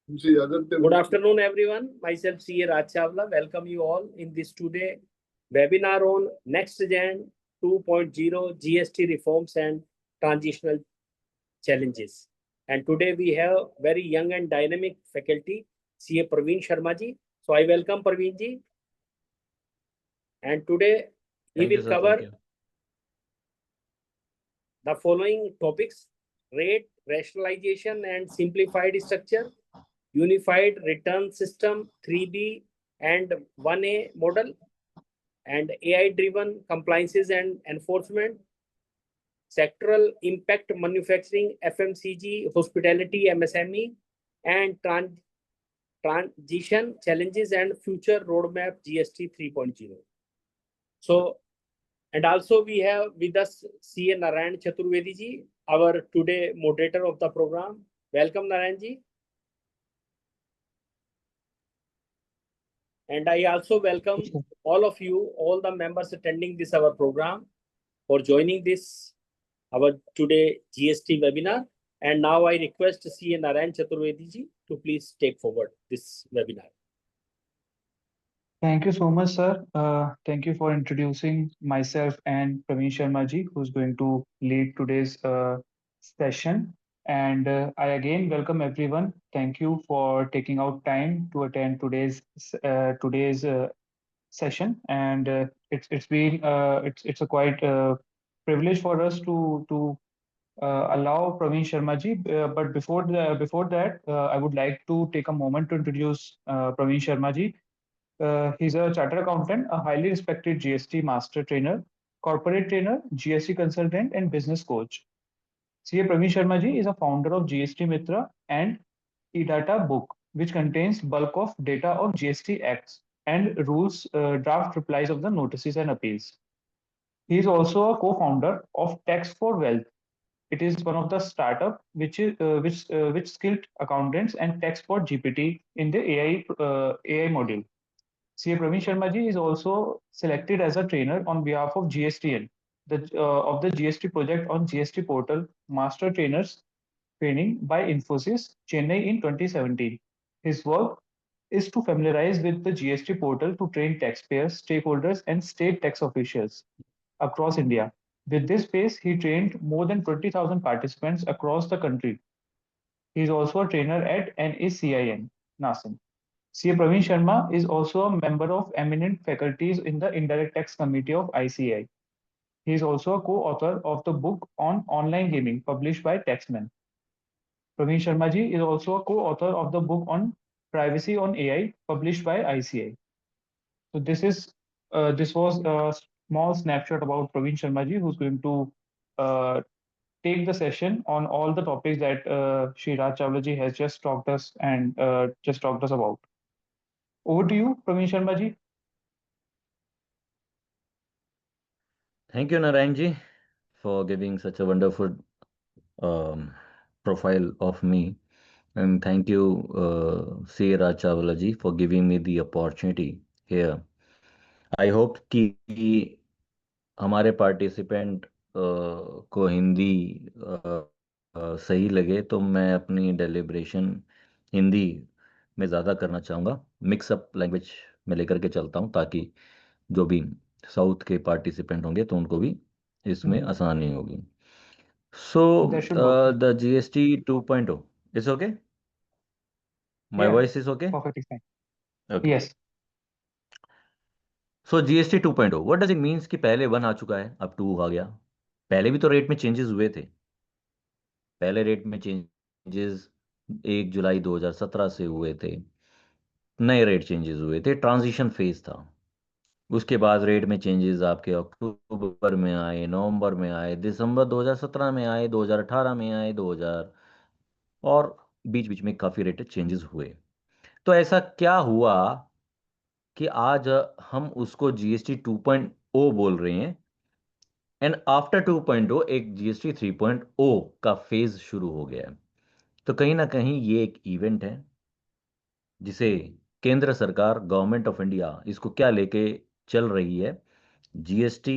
Good afternoon, everyone. Myself, CA Raj Chawla. Welcome you all in this today webinar on Next Gen 2.0 GST reforms and transitional challenges. And today we have very young and dynamic faculty, CA Praveen Sharma ji. So I welcome Praveen ji. And today he will cover the following topics: rate rationalization and simplified structure, unified return system 3B and 1A model, and AI-driven compliances and enforcement, sectoral impact manufacturing, FMCG, hospitality, MSME, and transition challenges and future roadmap GST 3.0. So, and also we have with us CA Narayan Chaturvedi ji, our today moderator of the program. Welcome, Narayan ji. And I also welcome all of you, all the members attending this our program, for joining this our today GST webinar. And now I request CA Narayan Chaturvedi ji to please take forward this webinar. Thank you so much, sir. Thank you for introducing myself and Praveen Sharma ji, who's going to lead today's session. And I again welcome everyone. Thank you for taking out time to attend today's session. And it's been it's a quite privilege for us to allow Praveen Sharma ji. But before that, I would like to take a moment to introduce Praveen Sharma ji. He's a chartered accountant, a highly respected GST master trainer, corporate trainer, GST consultant, and business coach. CA Praveen Sharma ji is a founder of GST Mitra and eData book, which contains bulk of data of GST acts and rules, draft replies of the notices and appeals. He is also a co-founder of Tax for Wealth. It is one of the startup which skilled accountants and tax for GPT in the AI module. CA Praveen Sharma ji is also selected as a trainer on behalf of GSTN, of the GST project on GST portal Master Trainers Training by Infosys, Chennai in 2017. His work is to familiarize with the GST portal to train taxpayers, stakeholders, and state tax officials across India. With this space, he trained more than 20,000 participants across the country. He is also a trainer at NACIN, NASIN. CA Praveen Sharma is also a member of eminent faculties in the Indirect Tax Committee of ICAI. He is also a co-author of the book on online gaming published by Taxman. Praveen Sharma ji is also a co-author of the book on privacy on AI published by ICAI. So this was a small snapshot about Praveen Sharma ji, who's going to take the session on all the topics that Shri Raj Chawla ji has just talked us about. Over to you, Praveen Sharma ji. Thank you, Narayan ji, for giving such a wonderful profile of me. And thank you, C. Raj Chawla ji, for giving me the opportunity here. I hope कि हमारे participant को हिंदी सही लगे, तो मैं अपनी deliberation Hindi में ज़्यादा करना चाहूँगा. मिक्सअप लैंग्वेज में लेकर के चलता हूँ, ताकि जो भी साउथ के पार्टिसिपेंट होंगे तो उनको भी इसमें आसानी होगी. So the GST 2.0 is okay? My voice is okay? Perfectly fine. Okay. Yes. So GST 2.0, what does it means कि पहले 1 आ चुका है, अब 2 आ गया. पहले भी तो रेट में चेंजेस हुए थे. पहले रेट में चेंजेस 1 जुलाई 2017 से हुए थे. नए रेट चेंजेस हुए थे, ट्रांजिशन फेज था. उसके बाद रेट में चेंजेस आपके अक्टूबर में आए, नवंबर में आए, दिसंबर 2017 में आए, 2018 में आए, 2000 और बीच बीच में काफ़ी रेट चेंजेस हुए. तो ऐसा क्या हुआ कि आज हम उसको GST 2.0 बोल रहे हैं, एंड आफ्टर 2.0 एक GST 3.0 का फेज शुरू हो गया है. तो कहीं ना कहीं ये एक इवेंट है जिसे केंद्र सरकार, गवर्नमेंट ऑफ इंडिया, इसको क्या लेके चल रही है, GST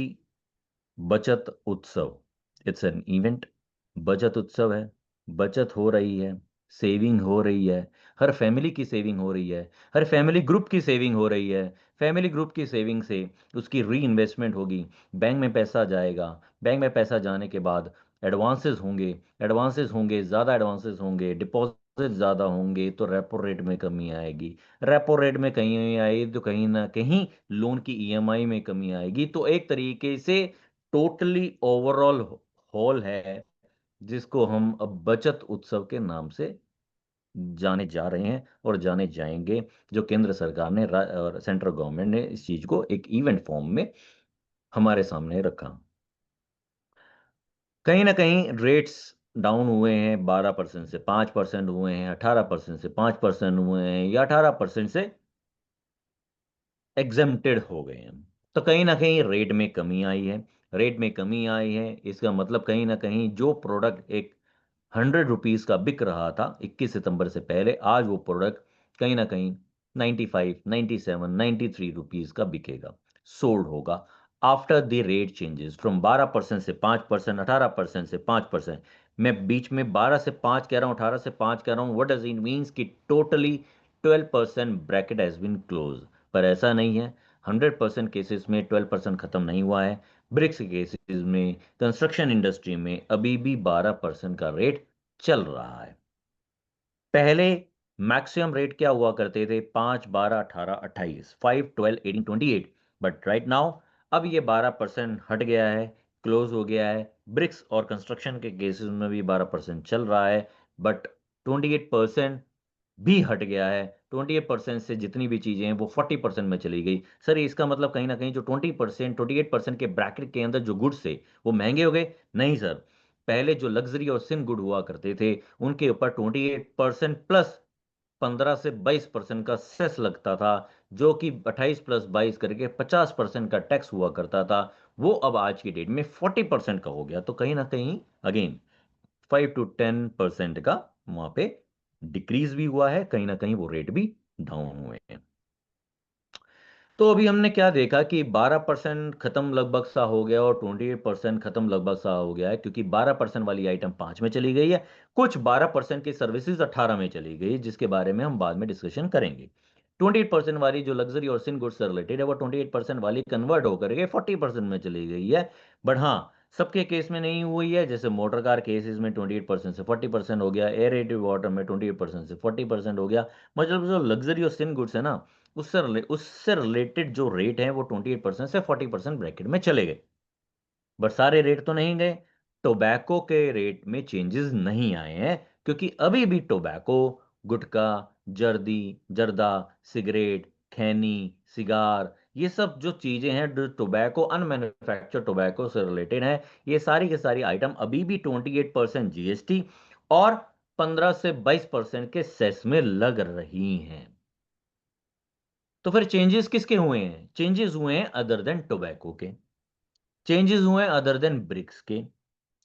बचत उत्सव. इट्स एन इवेंट, बचत उत्सव है, बचत हो रही है, सेविंग हो रही है, हर फैमिली की सेविंग हो रही है, हर फैमिली ग्रुप की सेविंग हो रही है। फैमिली ग्रुप की सेविंग से उसकी री इन्वेस्टमेंट होगी, बैंक में पैसा जाएगा, बैंक में पैसा जाने के बाद एडवांसेस होंगे, ज़्यादा एडवांसेस होंगे, डिपॉजिट ज़्यादा होंगे, तो रेपो रेट में कमी आएगी। रेपो रेट में कहीं आई तो कहीं ना कहीं लोन की ईएमआई में कमी आएगी। तो एक तरीके से टोटली ओवरऑल होल है, जिसको हम अब बचत उत्सव के नाम से जाने जा रहे हैं और जाने जाएंगे, जो केंद्र सरकार ने और सेंट्रल गवर्नमेंट ने इस चीज को एक इवेंट फॉर्म में हमारे सामने रखा। कहीं ना कहीं रेट्स डाउन हुए हैं, 12% से 5% हुए हैं, 18% से 5% हुए हैं, या 18% से एग्जेम्प्टेड हो गए हैं। तो कहीं ना कहीं रेट में कमी आई है। रेट में कमी आई है, इसका मतलब कहीं ना कहीं जो प्रोडक्ट एक 100 रुपीज का बिक रहा था 21 सितंबर से पहले, आज वो प्रोडक्ट कहीं ना कहीं 95, 97, 93 रुपीज का बिकेगा, सोल्ड होगा after the rate changes from 12% से 5%, 18% से 5%। मैं बीच में 12 से 5 कह रहा हूं, 18 से 5 कह रहा हूं, व्हाट डज इट मीन्स कि totally 12% bracket has been close. पर ऐसा नहीं है, 100% केसेस में 12% खत्म नहीं हुआ है। ब्रिक्स केसेस में, कंस्ट्रक्शन इंडस्ट्री में अभी भी 12% का रेट चल रहा है। पहले मैक्सिमम रेट क्या हुआ करते थे? 5, 12, 18, 28, 5, 12, 18, 28। बट राइट नाउ अब ये 12% हट गया है, क्लोज हो गया है। ब्रिक्स और कंस्ट्रक्शन के केसेस में भी 12% चल रहा है, बट 28% भी हट गया है। 28% से जितनी भी चीजें हैं वो 40% में चली गई। सर इसका मतलब कहीं ना कहीं जो 20%, 28% के ब्रैकेट के अंदर जो गुड्स थे वो महंगे हो गए? नहीं सर, पहले जो लग्जरी और सिन गुड हुआ करते थे उनके ऊपर 28% प्लस 15 से 22% का सेस लगता था, जो कि 28 प्लस 22 करके 50% का टैक्स हुआ करता था। वो अब आज की डेट में 40% का हो गया। तो कहीं ना कहीं अगेन 5 to 10% का वहां पे डिक्रीज भी हुआ है, कहीं ना कहीं वो रेट भी डाउन हुए हैं। तो अभी हमने क्या देखा कि 12% खत्म लगभग सा हो गया और 28% खत्म लगभग सा हो गया है, क्योंकि 12% वाली आइटम 5 में चली गई है, कुछ 12% की सर्विसेज 18 में चली गई, जिसके बारे में हम बाद में डिस्कशन करेंगे। 28% वाली जो लग्जरी और सिन गुड्स से रिलेटेड है वो 28% वाली कन्वर्ट होकर के 40% में चली गई है। बट हाँ, सबके केस में नहीं हुई है। जैसे मोटर कार केसेस में 28% से 40% हो गया, एयरेटिव वाटर में 28% से 40% हो गया। मतलब जो लग्जरी और सिन गुड्स है ना, उससे रिलेटेड जो रेट है वो 28% से 40% ब्रैकेट में चले गए। बट सारे रेट तो नहीं गए। टोबैको के रेट में चेंजेस नहीं आए हैं, क्योंकि अभी भी टोबैको, गुटखा, जर्दा, सिगरेट, खैनी, सिगार, ये सब जो चीजें हैं जो टोबैको, अनमैन्युफैक्चर्ड टोबैको से रिलेटेड है, ये सारी की सारी आइटम अभी भी 28% जीएसटी और 15 से 22% के सेस में लग रही हैं। तो फिर चेंजेस किसके हुए हैं? चेंजेस हुए हैं अदर देन टोबैको के, चेंजेस हुए हैं अदर देन ब्रिक्स के।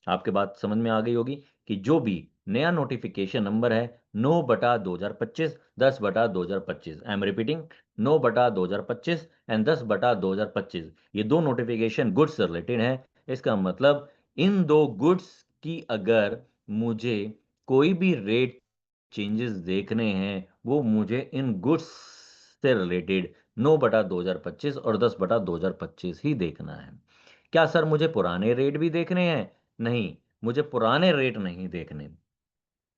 आपके बात समझ में आ गई होगी कि जो भी नया नोटिफिकेशन नंबर है 9/2025, 10/2025, आई एम रिपीटिंग, 9/2025 एंड 10/2025, ये दो नोटिफिकेशन गुड्स से रिलेटेड है। इसका मतलब इन दो गुड्स की अगर मुझे कोई भी रेट चेंजेस देखने हैं, वो मुझे इन गुड्स से रिलेटेड 9/2025 और 10/2025 ही देखना है। क्या सर मुझे पुराने रेट भी देखने हैं? नहीं, मुझे पुराने रेट नहीं देखने,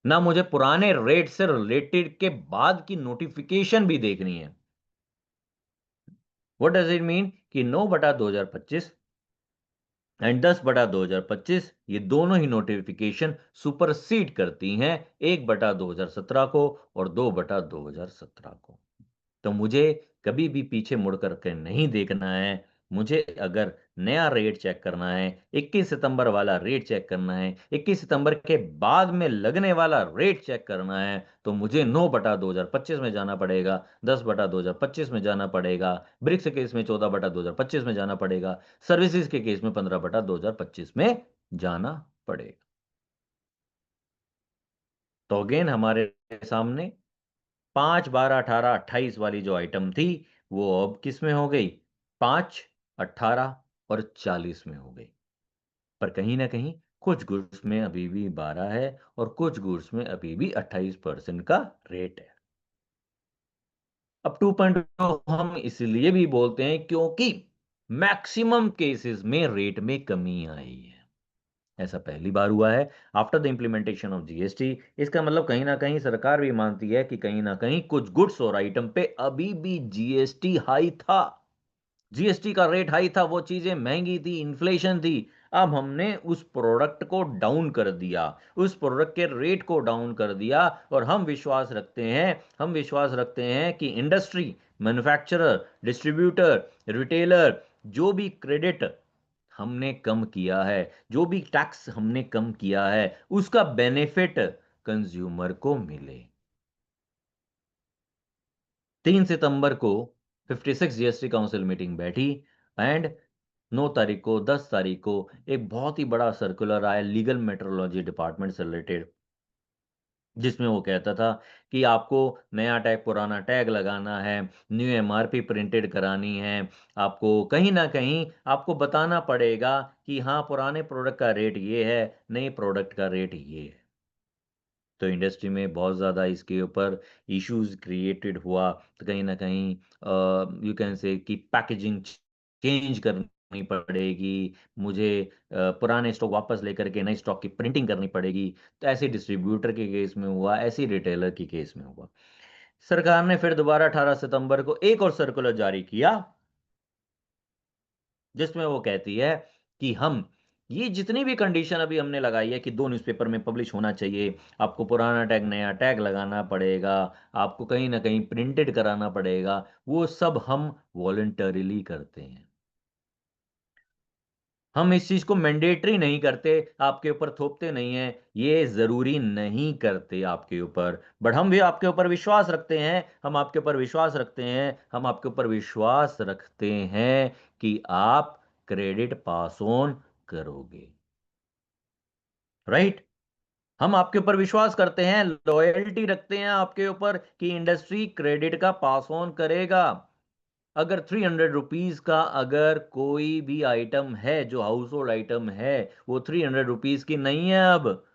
ना मुझे पुराने रेट से रिलेटेड के बाद की नोटिफिकेशन भी देखनी है। व्हाट डज इट मीन कि 9/2025 एंड 10/2025 ये दोनों ही नोटिफिकेशन सुपरसीड करती हैं 1/2017 को और 2/2017 को। तो मुझे कभी भी पीछे मुड़ करके नहीं देखना है। मुझे अगर नया रेट चेक करना है, 21 सितंबर वाला रेट चेक करना है, 21 सितंबर के बाद में लगने वाला रेट चेक करना है, तो मुझे 9/2025 में जाना पड़ेगा, 10/2025 में जाना पड़ेगा, ब्रिक्स के केस में 14/2025 में जाना पड़ेगा, सर्विसेज के केस में 15/2025 में जाना पड़ेगा। तो अगेन हमारे सामने 5, 12, 18, 28 वाली जो आइटम थी वो अब किस में हो गई? 5, 18 और 40 में हो गई। पर कहीं ना कहीं कुछ गुड्स में अभी भी 12 है और कुछ गुड्स में अभी भी 28% का रेट है। अब 2.0 हम इसलिए भी बोलते हैं क्योंकि मैक्सिमम केसेस में रेट में कमी आई है। ऐसा पहली बार हुआ है after the implementation of GST. इसका मतलब कहीं ना कहीं सरकार भी मानती है कि कहीं ना कहीं कुछ गुड्स और आइटम पे अभी भी जीएसटी हाई था, जीएसटी का रेट हाई था, वो चीजें महंगी थी, इन्फ्लेशन थी। अब हमने उस प्रोडक्ट को डाउन कर दिया, उस प्रोडक्ट के रेट को डाउन कर दिया, और हम विश्वास रखते हैं कि इंडस्ट्री, मैन्युफैक्चरर, डिस्ट्रीब्यूटर, रिटेलर, जो भी क्रेडिट हमने कम किया है, जो भी टैक्स हमने कम किया है, उसका बेनिफिट कंज्यूमर को मिले। 3 सितंबर को 56 जीएसटी काउंसिल मीटिंग बैठी एंड 9 तारीख को 10 तारीख को एक बहुत ही बड़ा सर्कुलर आया लीगल मेट्रोलॉजी डिपार्टमेंट से रिलेटेड, जिसमें वो कहता था कि आपको नया टैग पुराना टैग लगाना है, न्यू एमआरपी प्रिंटेड करानी है, आपको कहीं ना कहीं आपको बताना पड़ेगा कि हाँ पुराने प्रोडक्ट का रेट ये है, नए प्रोडक्ट का रेट ये है। तो इंडस्ट्री में बहुत ज़्यादा इसके ऊपर इश्यूज क्रिएटेड हुआ, तो कहीं ना कहीं यू कैन से कि पैकेजिंग चेंज करनी पड़ेगी, मुझे पुराने स्टॉक वापस लेकर के नए स्टॉक की प्रिंटिंग करनी पड़ेगी। तो ऐसे डिस्ट्रीब्यूटर के केस में हुआ, ऐसे रिटेलर के केस में हुआ। सरकार ने फिर दोबारा 18 सितंबर को एक और सर्कुलर जारी किया, जिसमें वो कहती है कि हम ये जितनी भी कंडीशन अभी हमने लगाई है कि 2 न्यूज़पेपर में पब्लिश होना चाहिए, आपको पुराना टैग नया टैग लगाना पड़ेगा, आपको कहीं ना कहीं प्रिंटेड कराना पड़ेगा, वो सब हम वॉलंटरीली करते हैं। हम इस चीज को मैंडेटरी नहीं करते, आपके ऊपर थोपते नहीं है, ये जरूरी नहीं करते आपके ऊपर, बट हम भी आपके ऊपर विश्वास रखते हैं, हम आपके ऊपर विश्वास रखते हैं कि आप क्रेडिट पास ऑन करोगे, राइट? हम आपके ऊपर विश्वास करते हैं, लॉयल्टी रखते हैं आपके ऊपर कि इंडस्ट्री क्रेडिट का पास ऑन करेगा। अगर 300 रुपीज का अगर कोई भी आइटम है जो हाउस होल्ड आइटम है, वो 300 रुपीज की नहीं है। अब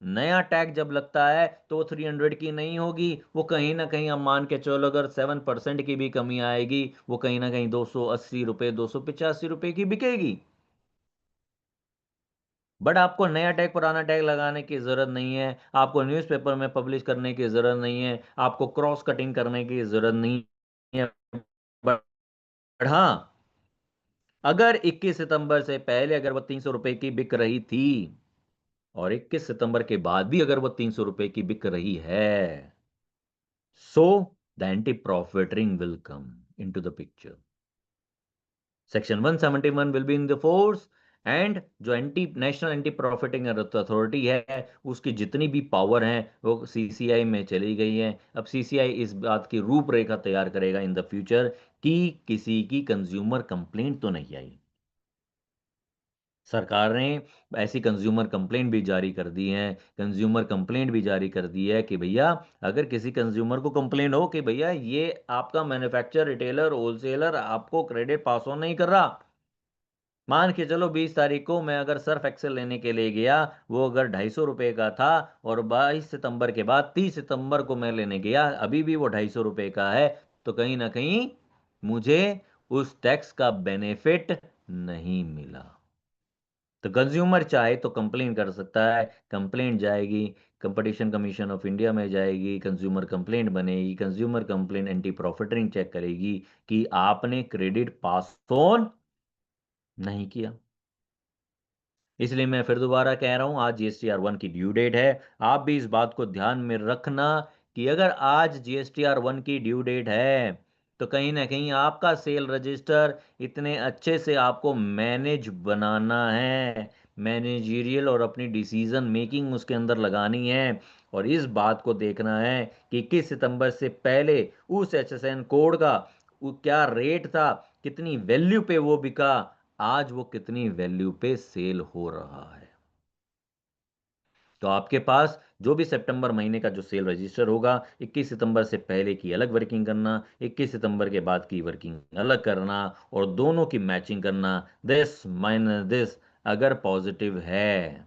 नया टैग जब लगता है तो वो 300 की नहीं होगी, वो कहीं ना कहीं हम मान के चलो अगर 7% की भी कमी आएगी, वो कहीं ना कहीं 280 रुपए, 285 रुपए की बिकेगी। बट आपको नया टैग पुराना टैग लगाने की जरूरत नहीं है, आपको न्यूज़पेपर में पब्लिश करने की जरूरत नहीं है, आपको क्रॉस कटिंग करने की जरूरत नहीं है। बट हाँ, अगर 21 सितंबर से पहले अगर वो 300 रुपए की बिक रही थी और 21 सितंबर के बाद भी अगर वो 300 रुपए की बिक रही है, so the anti profiting will come into the picture. Section 171 will be in the force, and जो anti national anti profiting authority है, उसकी जितनी भी पावर है वो सीसीआई में चली गई है। अब सीसीआई इस बात की रूपरेखा तैयार करेगा इन द फ्यूचर कि किसी की कंज्यूमर कंप्लेंट तो नहीं आई। सरकार ने ऐसी कंज्यूमर कंप्लेंट भी जारी कर दी है, कि भैया अगर किसी कंज्यूमर को कंप्लेंट हो कि भैया ये आपका मैन्युफैक्चरर, रिटेलर, होलसेलर आपको क्रेडिट पास ऑन नहीं कर रहा, मान के चलो 20 तारीख को मैं अगर सर्फ एक्सेल लेने के लिए गया, वो अगर 250 रुपए का था, और 22 सितंबर के बाद 30 सितंबर को मैं लेने गया अभी भी वो 250 रुपए का है, तो कहीं ना कहीं मुझे उस टैक्स का बेनिफिट नहीं मिला। तो कंज्यूमर चाहे तो कंप्लेन कर सकता है, कंप्लेंट जाएगी कंपटीशन कमीशन ऑफ इंडिया में, जाएगी कंज्यूमर कंप्लेंट बनेगी, consumer complaint anti profiting check करेगी कि आपने क्रेडिट पास ऑन नहीं किया। इसलिए मैं फिर दोबारा कह रहा हूं, आज जीएसटीआर 1 की ड्यू डेट है। आप भी इस बात को ध्यान में रखना कि अगर आज जीएसटीआर 1 की ड्यू डेट है, तो कहीं ना कहीं आपका सेल रजिस्टर इतने अच्छे से आपको मैनेज बनाना है, मैनेजरियल और अपनी डिसीजन मेकिंग उसके अंदर लगानी है, और इस बात को देखना है कि 21 सितंबर से पहले उस एचएसएन कोड का वो क्या रेट था, कितनी वैल्यू पे वो बिका, आज वो कितनी वैल्यू पे सेल हो रहा है। तो आपके पास जो भी सितंबर महीने का जो सेल रजिस्टर होगा, 21 सितंबर से पहले की अलग वर्किंग करना, 21 सितंबर के बाद की वर्किंग अलग करना, और दोनों की मैचिंग करना, दिस माइनस दिस अगर पॉजिटिव है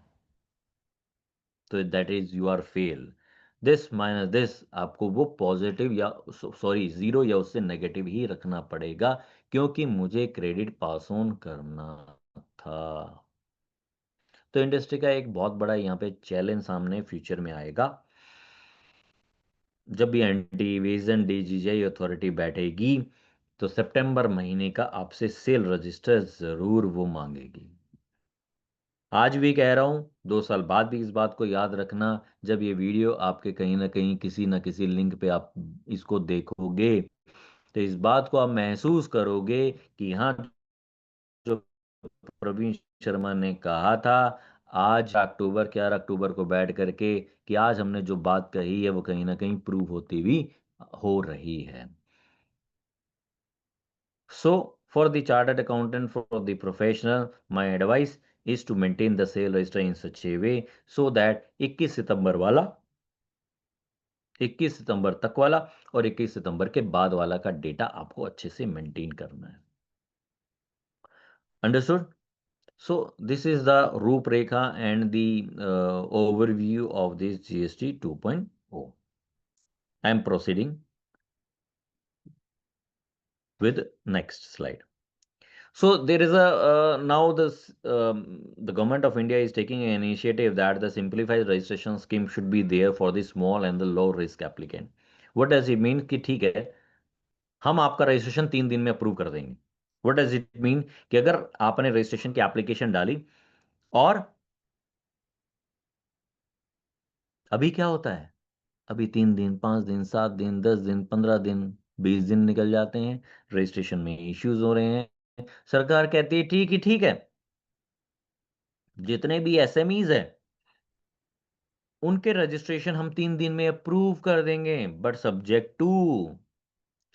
तो that is you are fail. This minus this, आपको वो पॉजिटिव या सॉरी जीरो या उससे नेगेटिव ही रखना पड़ेगा, क्योंकि मुझे क्रेडिट पास ऑन करना था। तो इंडस्ट्री का एक बहुत बड़ा यहाँ पे चैलेंज सामने फ्यूचर में आएगा। जब भी एंटी इवेजन डीजीजीआई अथॉरिटी बैठेगी तो सितंबर महीने का आपसे सेल रजिस्टर जरूर वो मांगेगी। आज भी कह रहा हूं, 2 साल बाद भी इस बात को याद रखना, जब ये वीडियो आपके कहीं ना कहीं किसी ना किसी लिंक पे आप इसको देखोगे तो इस बात को आप महसूस करोगे कि हाँ, जो प्रवीण शर्मा ने कहा था आज अक्टूबर 11 अक्टूबर को बैठ करके कि आज हमने जो बात कही है वो कहीं ना कहीं प्रूव होती हुई हो रही है। So, for the chartered accountant, for the professional, my advice is to maintain the sale register in such a way so that 21 सितंबर वाला, 21 सितंबर तक वाला और 21 सितंबर के बाद वाला का डेटा आपको अच्छे से मेंटेन करना है। Understood? So, this is the Ruuprekha and the overview of this GST 2.0. I am proceeding with next slide. So there is a now the government of India is taking an initiative that the simplified registration scheme should be there for the small and the low risk applicant. What does it mean? कि ठीक है, हम आपका registration 3 दिन में approve कर देंगे। What does it mean? कि अगर आपने रजिस्ट्रेशन की एप्लीकेशन डाली और अभी क्या होता है, अभी 3 दिन 5 दिन 7 दिन 10 दिन 15 दिन 20 दिन निकल जाते हैं, रजिस्ट्रेशन में इश्यूज हो रहे हैं। सरकार कहती है ठीक है, जितने भी एसएमईज है उनके रजिस्ट्रेशन हम 3 दिन में अप्रूव कर देंगे, बट सब्जेक्ट टू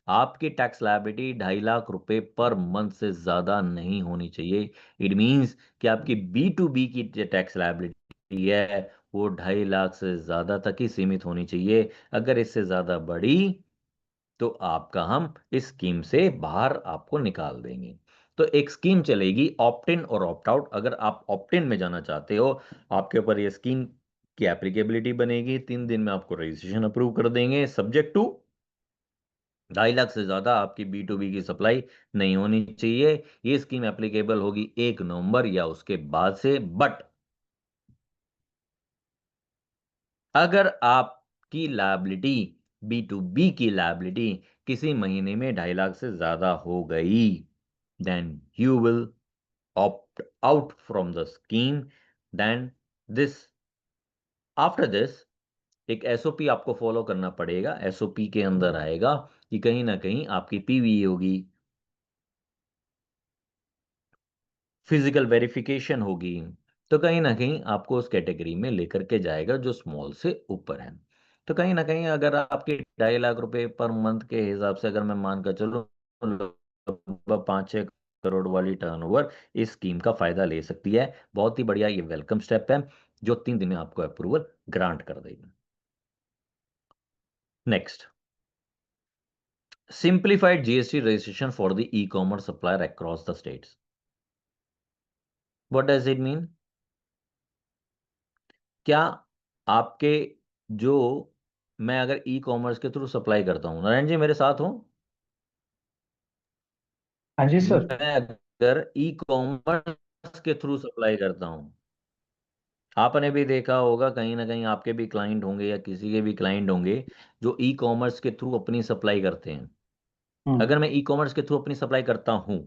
आपकी टैक्स लायबिलिटी 2.5 लाख रुपए पर मंथ से ज्यादा नहीं होनी चाहिए। इट मींस कि आपकी B2B की टैक्स लायबिलिटी है वो 2.5 लाख से ज्यादा तक ही सीमित होनी चाहिए। अगर इससे ज्यादा बढ़ी तो आपका हम इस स्कीम से बाहर आपको निकाल देंगे। तो एक स्कीम चलेगी ऑप्ट इन और ऑप्ट आउट। अगर आप ऑप्ट इन में जाना चाहते हो, आपके ऊपर ये स्कीम की एप्लीकेबिलिटी बनेगी, 3 दिन में आपको रजिस्ट्रेशन अप्रूव कर देंगे, सब्जेक्ट टू 2.5 लाख से ज्यादा आपकी B2B की सप्लाई नहीं होनी चाहिए। ये स्कीम एप्लीकेबल होगी 1 नवंबर या उसके बाद से। बट अगर आपकी लायबिलिटी B2B की लायबिलिटी किसी महीने में 2.5 लाख से ज्यादा हो गई, then you will opt out from the scheme. Then this after this एक एसओपी आपको फॉलो करना पड़ेगा। एसओपी के अंदर आएगा कि कहीं ना कहीं आपकी पीवी होगी, फिजिकल वेरिफिकेशन होगी, तो कहीं ना कहीं आपको उस कैटेगरी में लेकर के जाएगा जो स्मॉल से ऊपर है। तो कहीं ना कहीं अगर आपके 2.5 लाख रुपए पर मंथ के हिसाब से अगर मैं मानकर चलूं, लगभग 5-6 करोड़ वाली टर्नओवर इस स्कीम का फायदा ले सकती है। बहुत ही बढ़िया, ये वेलकम स्टेप है जो 3 दिन में आपको अप्रूवल ग्रांट कर देगी। Next, simplified GST registration for the e-commerce supplier across the states. What does it mean? क्या आपके जो मैं अगर ई कॉमर्स के थ्रू सप्लाई करता हूं, नारायण जी मेरे साथ हो, हाँ जी सर। मैं अगर ई कॉमर्स के थ्रू सप्लाई करता हूं, आपने भी देखा होगा कहीं ना कहीं आपके भी क्लाइंट होंगे या किसी के भी क्लाइंट होंगे जो ई कॉमर्स के थ्रू अपनी सप्लाई करते हैं। हम्म। अगर मैं ई कॉमर्स के थ्रू अपनी सप्लाई करता हूं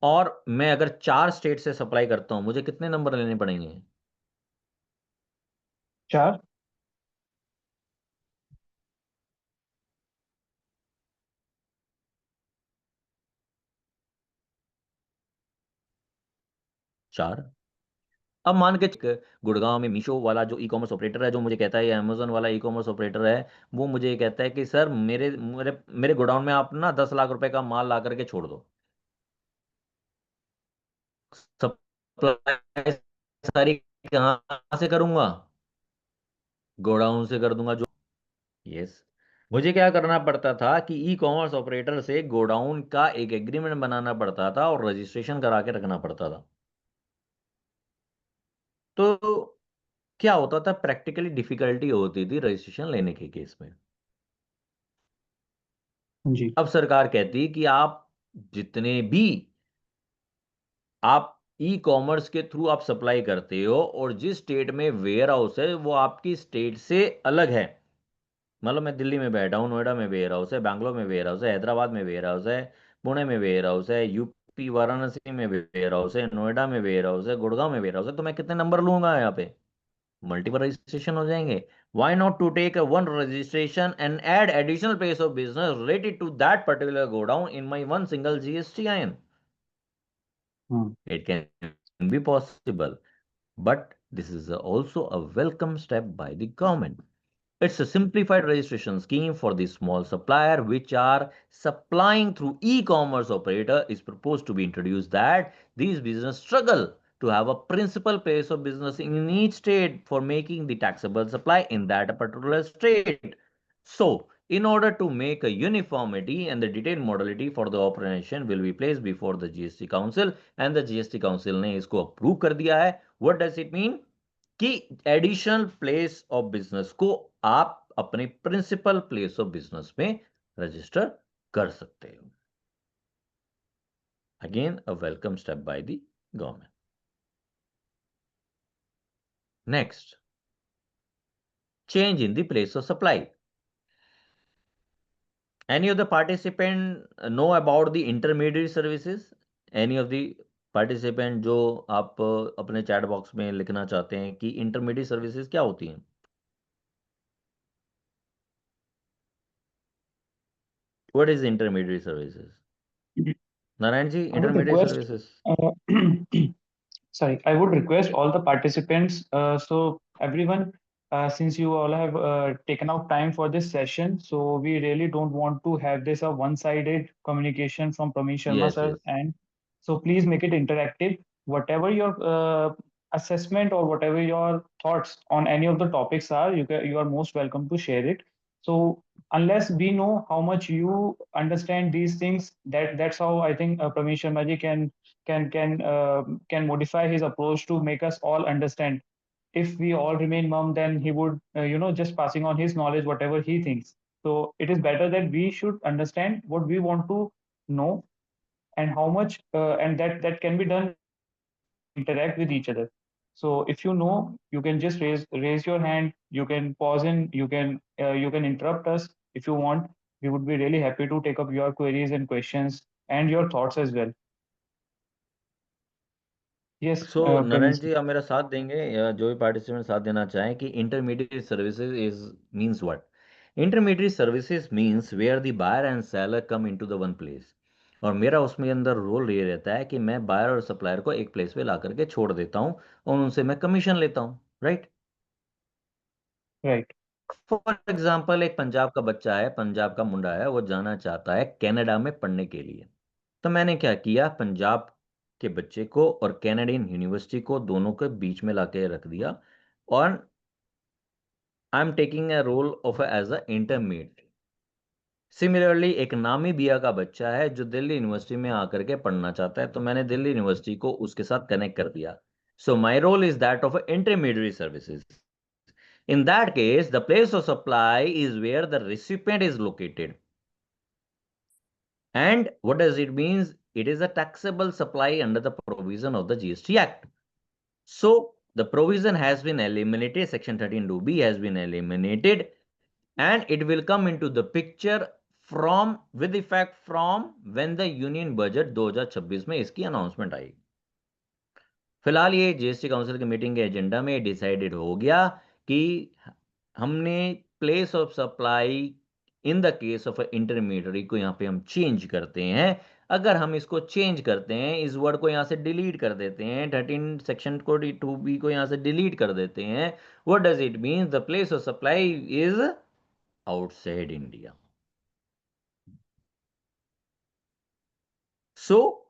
और मैं अगर 4 स्टेट से सप्लाई करता हूं, मुझे कितने नंबर लेने पड़ेंगे? 4। 4। अब मान के गुड़गांव में मीशो वाला जो ई कॉमर्स ऑपरेटर है जो मुझे कहता है, या अमेजोन वाला ई कॉमर्स ऑपरेटर है, वो मुझे ये कहता है कि सर मेरे मेरे मेरे गोडाउन में आप ना 10 लाख रुपए का माल ला करके छोड़ दो, सप्लाई सारी कहाँ से करूंगा? गोडाउन से कर दूंगा। जो यस, मुझे क्या करना पड़ता था कि ई कॉमर्स ऑपरेटर से गोडाउन का एक एग्रीमेंट बनाना पड़ता था और रजिस्ट्रेशन करा के रखना पड़ता था। तो क्या होता था, प्रैक्टिकली डिफिकल्टी होती थी रजिस्ट्रेशन लेने के केस में। जी। अब सरकार कहती है कि आप जितने भी आप ई कॉमर्स के थ्रू आप सप्लाई करते हो और जिस स्टेट में वेयर हाउस है वो आपकी स्टेट से अलग है, मतलब मैं दिल्ली में बैठा हूँ, नोएडा में वेयर हाउस है, बैंगलोर में वेयर हाउस है, हैदराबाद में वेयर हाउस है, पुणे में वेयर हाउस है, यूपी वाराणसी में वेयर हाउस है, नोएडा में वेयर हाउस है, गुड़गांव में वेयर हाउस है, तो मैं कितने नंबर लूंगा यहाँ पे? मल्टीपल रजिस्ट्रेशन हो जाएंगे। Why not to take one registration and add additional place of business related to that particular godown in my one single GSTIN? It can be possible, but this is also a welcome step by the government. It's a simplified registration scheme for the small supplier which are supplying through e-commerce operator is proposed to be introduced, that these business struggle to have a principal place of business in each state for making the taxable supply in that particular state. So, in order to make a uniformity, and the detailed modality for the operation will be placed before the GST Council, and the GST Council ने इसको approve कर दिया है. What does it mean? कि additional place of business को आप अपने principal place of business में रजिस्टर कर सकते हो. Again a welcome step by the government. Next, change in the place of supply. Any of the participant know about the intermediary services? Any of the participant जो आप अपने chat box में लिखना चाहते हैं कि इंटरमीडिएट सर्विसेज क्या होती हैं? What is intermediary services? Narayan ji, I would intermediate request, services. sorry, I would request all the participants, so everyone, since you all have taken out time for this session, so we really don't want to have this a one-sided communication from Pramesh Sharma Yes, sir, yes. and so please make it interactive. Whatever your assessment or whatever your thoughts on any of the topics are, you are most welcome to share it. So unless we know how much you understand these things, that's how I think Pramesh Sharma ji can modify his approach to make us all understand. If we all remain mum, then he would just passing on his knowledge whatever he thinks. So it is better that we should understand what we want to know, and how much and that can be done, interact with each other. So if you know, you can just raise your hand, you can pause in, you can interrupt us if you want. We would be really happy to take up your queries and questions and your thoughts as well. Yes, so Narayan Pramesh. जी, आप मेरा साथ देंगे, या जो भी participant साथ देना चाहें, कि intermediate services is means what? Intermediate services means where the buyer and seller come into the one place. और मेरा उसमें अंदर रोल ये रहता है कि मैं बायर और सप्लायर को एक प्लेस पे ला करके छोड़ देता हूँ और उनसे मैं कमीशन लेता हूँ, राइट? Right. फॉर एग्जाम्पल, एक पंजाब का बच्चा है, पंजाब का मुंडा है, वो जाना चाहता है कनाडा में पढ़ने के लिए. तो मैंने क्या किया, पंजाब के बच्चे को और कैनेडियन यूनिवर्सिटी को दोनों के बीच में लाके रख दिया, और I am taking a role of as a intermediate. Similarly, एक नामीबिया का बच्चा है जो दिल्ली यूनिवर्सिटी में आकर के पढ़ना चाहता है, तो मैंने दिल्ली यूनिवर्सिटी को उसके साथ कनेक्ट कर दिया. So my role is that of intermediate services. In that case, the place of supply is where the recipient is located. And what does it mean? It is a taxable supply under the provision of the GST Act. So the provision has been eliminated. Section 13(2)(b) has been eliminated, and it will come into the picture from with effect from when the Union Budget 2026 में इसकी announcement आई. फिलहाल ये GST council की meeting के agenda में decided हो गया कि हमने place of supply in the case of intermediary को यहाँ पे हम चेंज करते हैं. अगर हम इसको चेंज करते हैं, इस वर्ड को यहाँ से डिलीट कर देते हैं, 13 सेक्शन को 2B को यहाँ से डिलीट कर देते हैं, what does it mean? The place of supply is outside India. So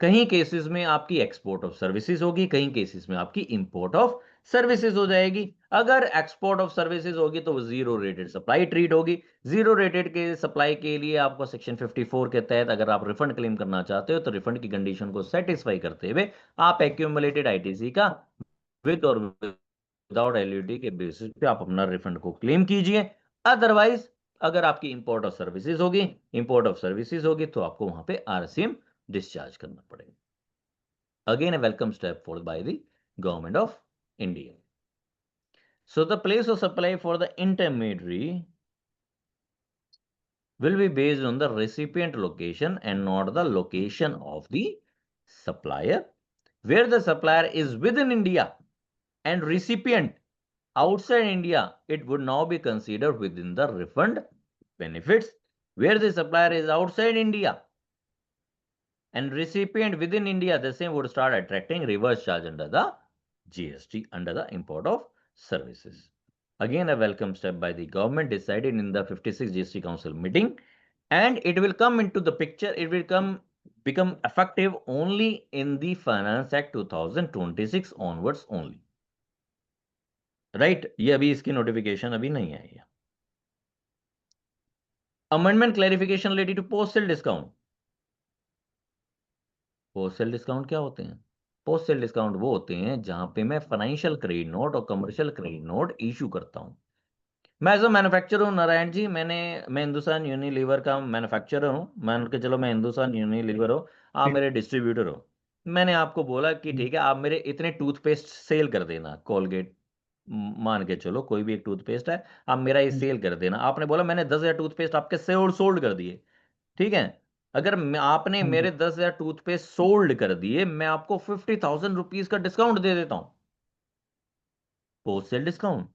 कहीं केसेस में आपकी एक्सपोर्ट ऑफ सर्विसेज होगी, कहीं केसेस में आपकी इंपोर्ट ऑफ सर्विसेज हो जाएगी. अगर एक्सपोर्ट ऑफ सर्विसेज होगी तो वो जीरो रेटेड सप्लाई ट्रीट होगी. जीरो रेटेड के सप्लाई के लिए आपको सेक्शन 54 के तहत अगर आप रिफंड क्लेम करना चाहते हो तो रिफंड की कंडीशन को सेटिस्फाई करते हुए आप एक्यूमुलेटेड आईटीसी का विद और विदाउट एलयूटी के बेसिस पे आप अपना रिफंड को क्लेम कीजिए। अदरवाइज अगर आपकी इंपोर्ट ऑफ सर्विसेज होगी तो आपको वहां पे आरसीएम डिस्चार्ज करना पड़ेगा। Again a welcome step followed by the government of India. So the place of supply for the intermediary will be based on the recipient location and not the location of the supplier. Where the supplier is within India and recipient outside India, it would now be considered within the refund benefits. Where the supplier is outside India and recipient within India, the same would start attracting reverse charge under the GST, under the import of services. Again, a welcome step by the government decided in the 56 GST Council meeting, and it will come into the picture. It will become effective only in the Finance Act 2026 onwards only. Right ये अभी इसकी notification अभी नहीं आई है। Amendment clarification related to post sale discount. Post sale discount क्या होते हैं? पोस्ट सेल डिस्काउंट वो होते हैं जहां पे मैं फाइनेंशियल क्रेडिट नोट और कमर्शियल क्रेडिट नोट इशू करता हूं। मैं एज अ मैन्युफैक्चरर हूँ नारायण जी, मैं हिंदुस्तान यूनिलीवर का मैन्युफैक्चरर हूँ। मान के चलो मैं हिंदुस्तान यूनिलीवर हो, आप मेरे डिस्ट्रीब्यूटर हो। मैंने आपको बोला कि ठीक है आप मेरे इतने टूथपेस्ट सेल कर देना, कोलगेट मान के चलो कोई भी एक टूथपेस्ट है, आप मेरा ये सेल कर देना। आपने बोला मैंने 10,000 टूथपेस्ट आपके सोल्ड कर दिए, ठीक है। अगर आपने मेरे 10,000 टूथपेस्ट सोल्ड कर दिए, मैं आपको 50,000 रुपीज का डिस्काउंट दे देता हूं, पोस्ट सेल डिस्काउंट।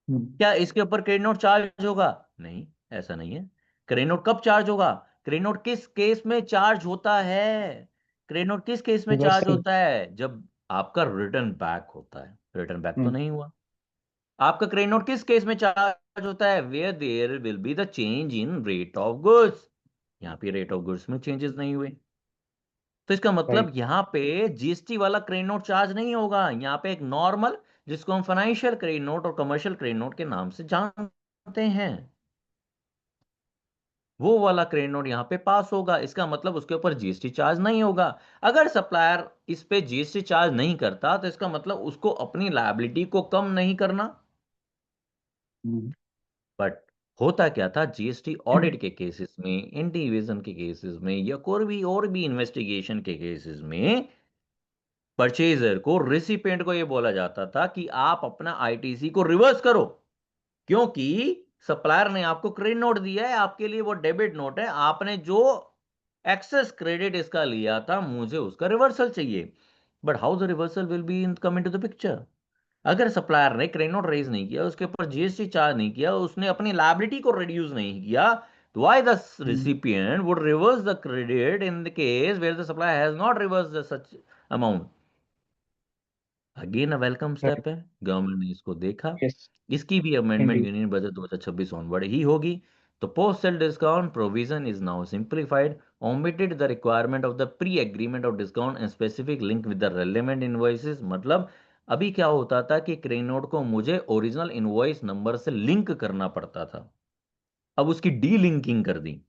क्या इसके ऊपर क्रेडिट नोट चार्ज होगा? नहीं, ऐसा नहीं है। क्रेडिट नोट कब चार्ज होगा? क्रेडिट नोट किस केस में चार्ज होता है? क्रेडिट नोट किस केस में चार्ज होता है? जब आपका रिटर्न बैक होता है। रिटर्न बैक तो नहीं हुआ। आपका क्रेडिट नोट किस केस में चार्ज होता है? Where there will be the change in rate of goods. यहाँ पे रेट ऑफ गुड्स में चेंजेस नहीं हुए, तो इसका मतलब यहाँ पे जीएसटी वाला क्रेडिट नोट चार्ज नहीं होगा। यहाँ पे एक नॉर्मल, जिसको हम फाइनेंशियल क्रेडिट नोट और कमर्शियल क्रेडिट नोट के नाम से जानते हैं, वो वाला क्रेडिट नोट यहाँ पे पास होगा। इसका मतलब उसके ऊपर जीएसटी चार्ज नहीं होगा। अगर सप्लायर इस पे जीएसटी चार्ज नहीं करता तो इसका मतलब उसको अपनी लायबिलिटी को कम नहीं करना। बट होता क्या था, जीएसटी ऑडिट के केसेस में, एंटी इवेजन के केसेस में, या कोई और भी इन्वेस्टिगेशन के केसेस में परचेजर को, रेसिपिएंट को यह बोला जाता था कि आप अपना आईटीसी को रिवर्स करो, क्योंकि सप्लायर ने आपको क्रेडिट नोट दिया है, आपके लिए वो डेबिट नोट है, आपने जो एक्सेस क्रेडिट इसका लिया था मुझे उसका रिवर्सल चाहिए। But how the reversal will be in come into the picture? अगर सप्लायर ने क्रेडिट नोट रेज नहीं किया, उसके ऊपर जीएसटी चार्ज नहीं किया, उसने अपनी लायबिलिटी को रिड्यूस नहीं किया, तो why the recipient would reverse the credit in the case where the supplier has not reversed such amount? Again a welcome step है, गवर्नमेंट ने इसको देखा। इसकी भी अमेंडमेंट यूनियन बजट 2026 ऑनवर्ड ही होगी। तो post sale discount provision is now simplified, omitted the requirement of the pre-agreement of discount and specific link with the relevant invoices। मतलब अभी क्या होता था कि क्रेडिट नोट को मुझे ओरिजिनल इनवॉइस नंबर से लिंक करना पड़ता था, अब उसकी डी लिंकिंग कर दी।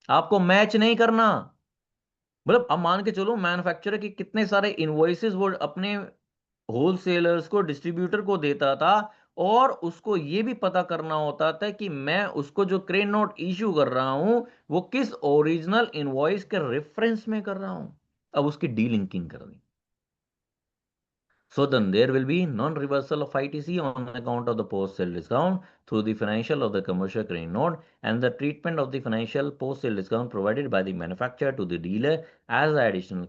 आपको मैच नहीं करना। मतलब अब मान के चलो मैन्युफैक्चरर के कितने सारे इनवॉइसेस वो अपने होलसेलर्स को, डिस्ट्रीब्यूटर को देता था, और उसको ये भी पता करना होता था कि मैं उसको जो क्रेडिट नोट इश्यू कर रहा हूं वो किस ओरिजिनल इनवॉइस के रेफरेंस में कर रहा हूं। अब उसकी डीलिंकिंग कर दी। So then there will be non-reversal of ITC on account of the post-sale discount through the financial of the commercial credit note, and the treatment of the financial post-sale discount provided by the manufacturer to the dealer as the additional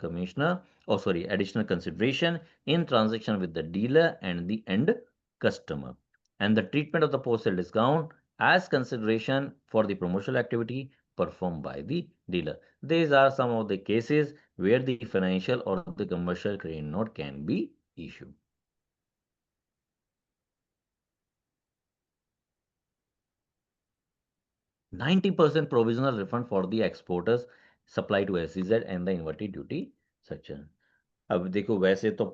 consideration in transaction with the dealer and the end customer, and the treatment of the post-sale discount as consideration for the promotional activity performed by the dealer. These are some of the cases where the financial or the commercial credit note can be issue. %90 provisional refund for the exporters supply to SEZ and the inverted duty section। अब देखो वैसे तो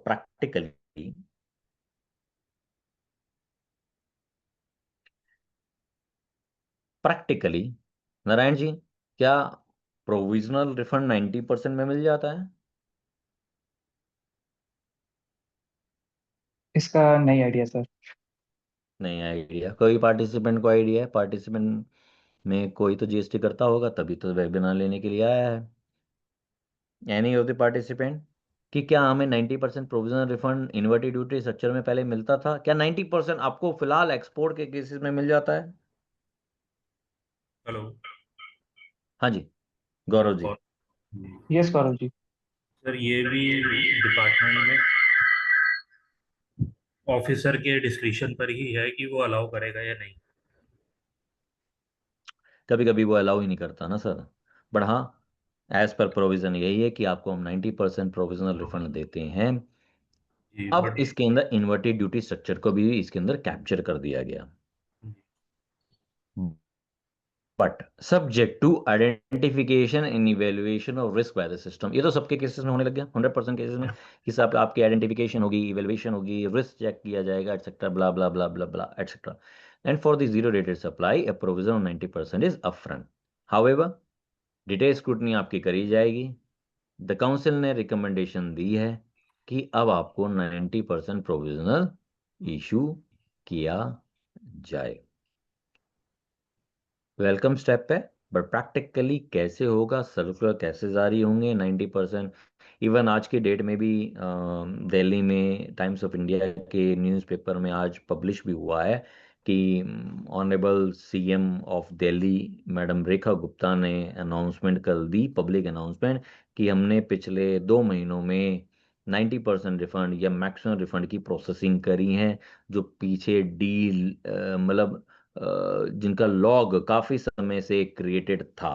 practically Narayan ji, क्या provisional refund 90% में मिल जाता है? इसका नहीं आइडिया सर। नहीं आइडिया? कोई पार्टिसिपेंट को आइडिया है? पार्टिसिपेंट में कोई तो जीएसटी करता होगा, तभी तो वेबिनार लेने के लिए आया है। एनी ऑफ द पार्टिसिपेंट, कि क्या हमें 90% provisional refund inverted duty structure में पहले मिलता था? क्या 90% आपको फिलहाल एक्सपोर्ट के केसेस में मिल जाता है? हेलो। हाँ जी, गौरव जी। यस गौरव जी। सर ये भी डिपार्टमेंट में ऑफिसर के डिस्क्रिप्शन पर ही है कि वो अलाउ करेगा या नहीं। कभी कभी वो अलाउ ही नहीं करता ना सर, बट हाँ, एज पर प्रोविजन यही है कि आपको हम 90% प्रोविजनल रिफंड देते हैं। जी अब बट इसके अंदर इन्वर्टेड ड्यूटी स्ट्रक्चर को भी इसके अंदर कैप्चर कर दिया गया, but subject to identification and evaluation of risk by the system. ये तो सबके केसेस में होने लग गया, 100% केसेस में कि साहब आपकी आइडेंटिफिकेशन होगी, इवेल्युएशन होगी, रिस्क चेक किया जाएगा, etcetera, blah blah blah blah blah etcetera. And for the zero rated supply a provision of 90% is upfront. However, detail scrutiny आपकी करी जाएगी। द काउंसिल ने रिकमेंडेशन दी है कि अब आपको 90% प्रोविजनल इशू किया जाए। वेलकम स्टेप है, बट प्रैक्टिकली कैसे होगा, सर्कुलर कैसे जारी होंगे 90%? इवन आज की डेट में भी दिल्ली में टाइम्स ऑफ इंडिया के न्यूज़पेपर में आज पब्लिश भी हुआ है कि honourable CM of Delhi madam Rekha Gupta ने अनाउंसमेंट कर दी, पब्लिक अनाउंसमेंट, कि हमने पिछले 2 महीनों में 90% रिफंड या मैक्सिमम रिफंड की प्रोसेसिंग करी है, जो पीछे डील मतलब जिनका लॉग काफी समय से क्रिएटेड था।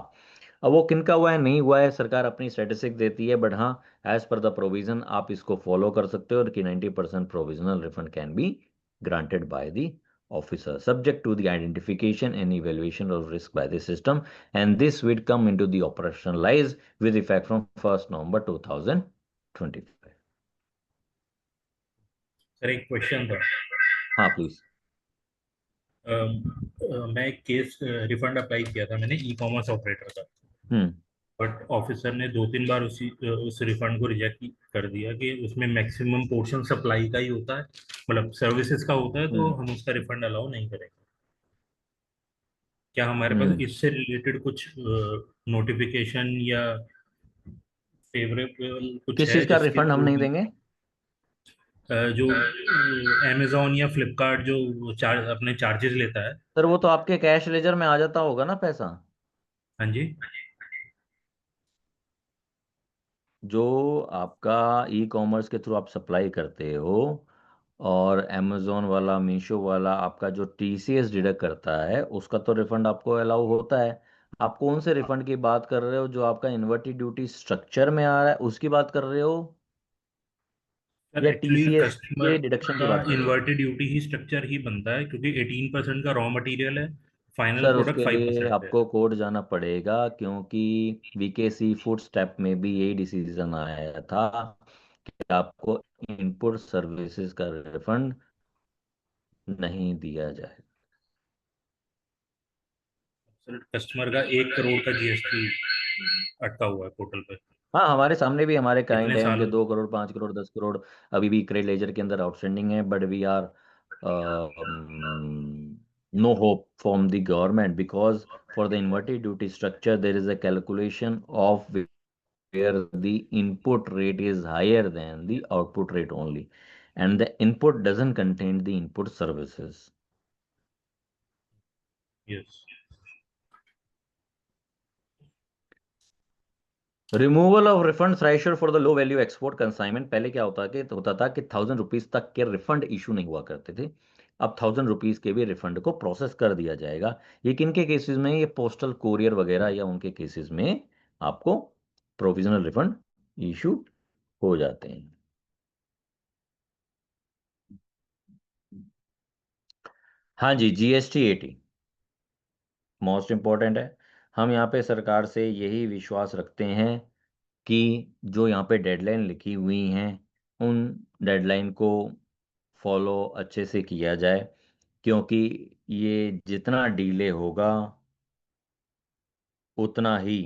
अब वो किनका हुआ है नहीं हुआ है, सरकार अपनी स्टैटिस्टिक देती है, बट हाँ, एज पर द प्रोविजन आप इसको फॉलो कर सकते हो कि 90% provisional refund can be granted by the officer subject to the identification and evaluation of risk by the system, and this will come into the operationalize with effect from 1st November 2025. Sir एक question था। हाँ please. मैं एक case refund apply किया था मैंने e commerce operator का, हम्म but officer ने 2-3 बार उस रिफंड को रिजेक्ट कर दिया कि उसमें मैक्सिमम पोर्शन सप्लाई का ही होता है, मतलब सर्विसेज का होता है, तो हम्म हम उसका रिफंड अलाउ नहीं करेंगे। क्या हमारे पास हम्म इससे रिलेटेड कुछ नोटिफिकेशन या फेवरेबल कुछ किस है चीज का जिसके रिफंड हम थ्रू नहीं देंगे? जो अमेजोन या फ्लिपकार्ट जो अपने चार्जेस लेता है। सर वो तो आपके कैश लेजर में आ जाता होगा ना पैसा, हाँ जी। जो आपका ई कॉमर्स के थ्रू आप सप्लाई करते हो, और अमेजोन वाला, मीशो वाला आपका जो टीसीएस डिडक्ट करता है, उसका तो रिफंड आपको अलाउ होता है। आप कौन से रिफंड की बात कर रहे हो? जो आपका इन्वर्टेड ड्यूटी स्ट्रक्चर में आ रहा है उसकी बात कर रहे हो, सर या एक्चुअली टीसीएस कस्टमर के डिडक्शन की का बात कर रहे हो? इन्वर्टेड ड्यूटी ही स्ट्रक्चर ही बनता है, क्योंकि 18% का रॉ मटेरियल है, फाइनल सर प्रोडक्ट उसके लिए 5% है। आपको कोर्ट जाना पड़ेगा, क्योंकि वीकेसी फूड स्टेप में भी यही डिसीजन आया था कि आपको इनपुट सर्विसेज का रिफंड नहीं दिया जाए। सर कस्टमर का 1 करोड़ का जीएसटी अटका हुआ है पोर्टल पे हाँ, हमारे सामने भी हमारे क्लाइंट इतने हैं, उनके साल। 2 करोड़, 5 करोड़, 10 करोड़ अभी भी क्रेड लेजर के अंदर आउटस्टैंडिंग है, but we are no hope from the government, because for the inverted duty structure there is a calculation of where the input rate is higher than the output rate only, and the input doesn't contain the input services. Yes. Removal of refund threshold for the low value export consignment. पहले क्या होता था कि 1000 rupees तक के refund issue नहीं हुआ करते थे, अब 1000 रुपीज के भी रिफंड को प्रोसेस कर दिया जाएगा। ये किन के केसेस में? ये पोस्टल कोरियर वगैरह या उनके केसेस में आपको प्रोविजनल रिफंड इशू हो जाते हैं। हाँ जी, जीएसटी 80 मोस्ट इम्पॉर्टेंट है। हम यहाँ पे सरकार से यही विश्वास रखते हैं कि जो यहाँ पे डेडलाइन लिखी हुई हैं, उन डेडलाइन को फॉलो अच्छे से किया जाए, क्योंकि ये जितना डिले होगा उतना ही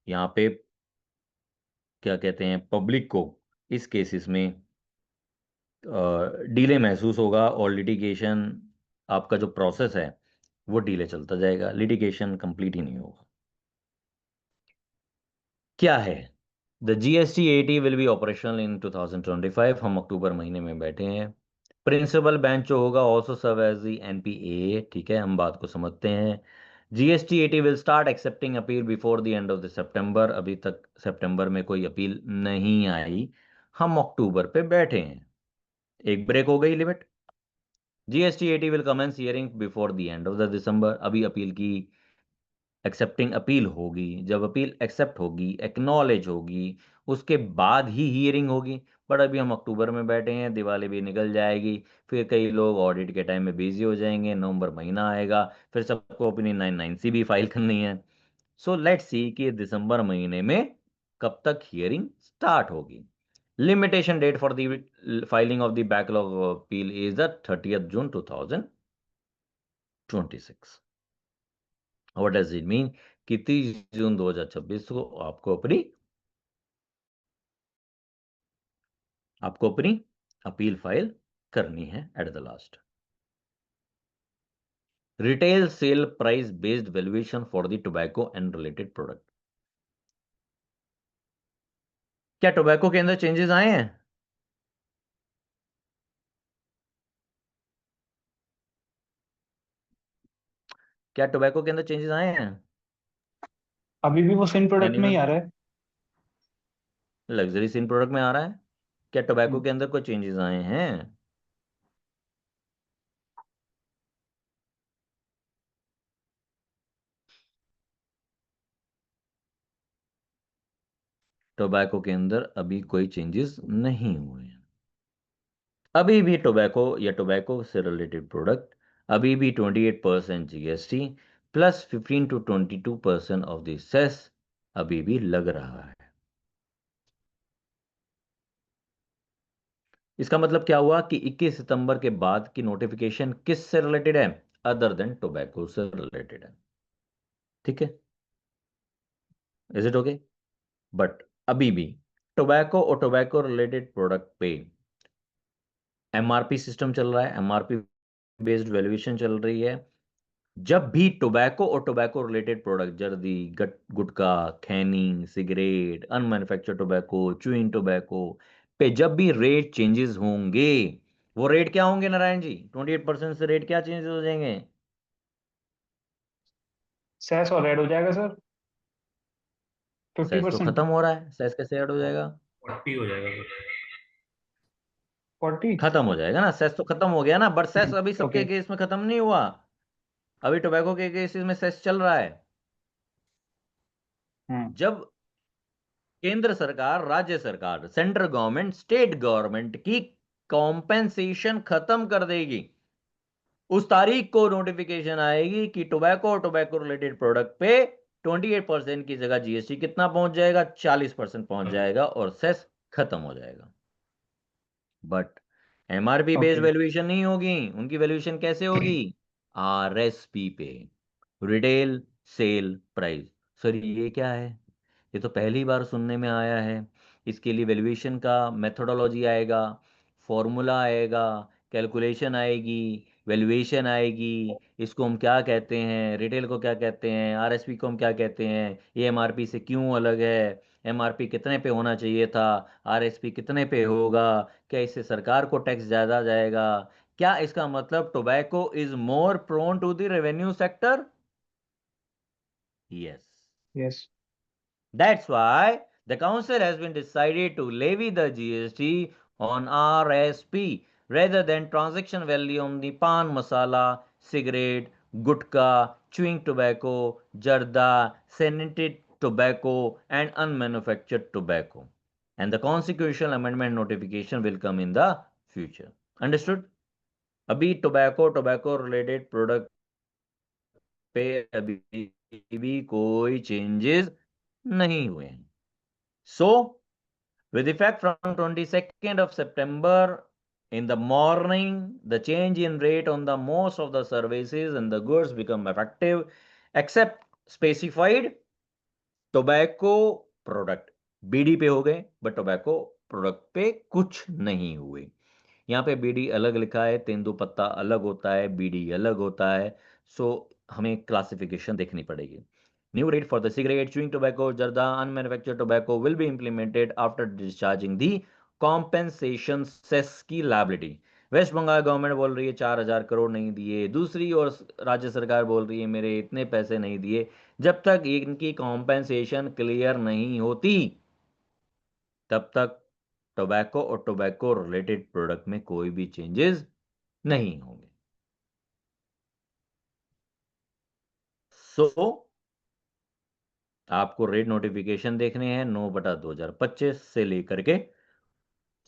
यहाँ पे क्या कहते हैं, पब्लिक को इस केसेस में डिले महसूस होगा और लिटिगेशन, आपका जो प्रोसेस है वो डिले चलता जाएगा, लिटिगेशन कंप्लीट ही नहीं होगा। क्या है? The GST 80 will be operational in 2025। हम अक्टूबर महीने में बैठे हैं। प्रिंसिपल बेंच जो होगा also serve as the NPA. ठीक है, हम बात को समझते हैं। GST 80 will start accepting appeal before the end of the September. अभी तक सितंबर में कोई अपील नहीं आई, हम अक्टूबर पे बैठे हैं। एक ब्रेक हो गई limit. GST 80 will commence hearing before the end of the December. अभी अपील की एक्सेप्टिंग अपील होगी, जब अपील एक्सेप्ट होगी, एक्नॉलेज होगी, उसके बाद ही हियरिंग होगी। बट अभी हम अक्टूबर में बैठे हैं, दिवाली भी निकल जाएगी, फिर कई लोग ऑडिट के टाइम में बिजी हो जाएंगे, नवंबर महीना आएगा, फिर सबको अपनी 990 भी फाइल करनी है। सो लेट्स सी कि दिसंबर महीने में कब तक हियरिंग स्टार्ट होगी। Limitation date for the filing of the backlog appeal is the 30th June 2026। What does it mean कि 30 जून 2026 को आपको अपनी अपील फाइल करनी है at the last. Retail sale price based valuation for the tobacco and related product. क्या tobacco के अंदर changes आए हैं? क्या टोबैको के अंदर चेंजेस आए हैं? अभी भी वो सेम प्रोडक्ट में ही एनीवन? आ रहा है। लग्जरी सिन प्रोडक्ट में आ रहा है। क्या टोबैको हम्म, के अंदर कोई चेंजेस आए हैं? टोबैको के अंदर अभी कोई चेंजेस नहीं हुए हैं। अभी भी टोबैको या टोबैको से रिलेटेड प्रोडक्ट अभी भी 28% GST plus 15 to 22% of the cess अभी भी लग रहा है। इसका मतलब क्या हुआ कि 21 सितंबर के बाद की नोटिफिकेशन किस से रिलेटेड है? अदर देन टोबैको से रिलेटेड है। ठीक है, इज इट ओके? बट अभी भी टोबैको और टोबैको रिलेटेड प्रोडक्ट पे एमआरपी सिस्टम चल रहा है, एमआरपी बेस्ड वैल्यूएशन चल रही है। जब भी टोबैको और टोबैको रिलेटेड प्रोडक्ट, जर्दी, गुटखा, खैनी, सिगरेट, अनमैन्युफैक्चर्ड टोबैको, च्यूइंग टोबैको पे जब भी रेट चेंजेस होंगे, वो रेट क्या होंगे नारायण जी? 28% से रेट क्या चेंजेस हो जाएंगे? सेस और ऐड हो जाएगा सर, सेस तो 50%। खत्म हो रहा है, सेस कैसे ऐड हो जाएगा? 40 हो जाएगा। 40। खत्म हो जाएगा ना, सेस तो खत्म हो गया ना, बट सेस अभी सबके ओके। केस में खत्म नहीं हुआ। अभी टोबैको के केसेस में सेस चल रहा है। हम्म। जब केंद्र सरकार, राज्य सरकार, सेंट्रल गवर्नमेंट, स्टेट गवर्नमेंट की कॉम्पेंसेशन खत्म कर देगी, उस तारीख को नोटिफिकेशन आएगी कि टोबैको और टोबैको रिलेटेड प्रोडक्ट पे 28% की जगह जीएसटी कितना पहुंच जाएगा? 40% पहुंच जाएगा और सेस खत्म हो जाएगा। But MRP based okay. Valuation नहीं होगी। उनकी वैल्यूएशन कैसे होगी? आरएसपी पे, रिटेल सेल प्राइस। सर ये क्या है? ये तो पहली बार सुनने में आया है। इसके लिए वैल्यूएशन का मेथोडोलॉजी आएगा, फॉर्मूला आएगा, कैलकुलेशन आएगी, वैल्यूएशन आएगी। इसको हम क्या कहते हैं, रिटेल को क्या कहते हैं, आरएसपी को हम क्या कहते हैं, ये एमआरपी से क्यों अलग है, एमआरपी कितने पे होना चाहिए था, आरएसपी कितने पे होगा, क्या इससे सरकार को टैक्स ज्यादा जाएगा, क्या इसका मतलब tobacco is more prone to the revenue sector? Yes. Yes. That's why the council has been decided to levy the GST on RSP rather than transaction value on the pan masala, cigarette, gutka, chewing tobacco, jarda, scented tobacco, and unmanufactured tobacco. And the consequential amendment notification will come in the future. Understood? अभी tobacco related product पे अभी भी कोई changes नहीं हुए हैं। So, with effect from 22nd of September in the morning, the change in rate on the most of the services and the goods become effective except specified tobacco product। Bidi पे हो गए बट टोबैको प्रोडक्ट पे कुछ नहीं हुए। यहाँ पे BD अलग लिखा है, तेंदुपत्ता अलग होता है, बीडी अलग होता है। सो हमें क्लासिफिकेशन देखनी पड़ेगी। New rate for the cigarette, chewing tobacco, Jarda, unmanufactured tobacco will be implemented after discharging the compensation cess की liability। वेस्ट बंगाल गवर्नमेंट बोल रही है 4,000 करोड़ नहीं दिए, दूसरी ओर राज्य सरकार बोल रही है मेरे इतने पैसे नहीं दिए। जब तक इनकी कॉम्पेंसेशन क्लियर नहीं होती तब तक टोबैको और टोबैको रिलेटेड प्रोडक्ट में कोई भी चेंजेस नहीं होंगे। सो आपको रेट नोटिफिकेशन देखने हैं 9/2025 से लेकर के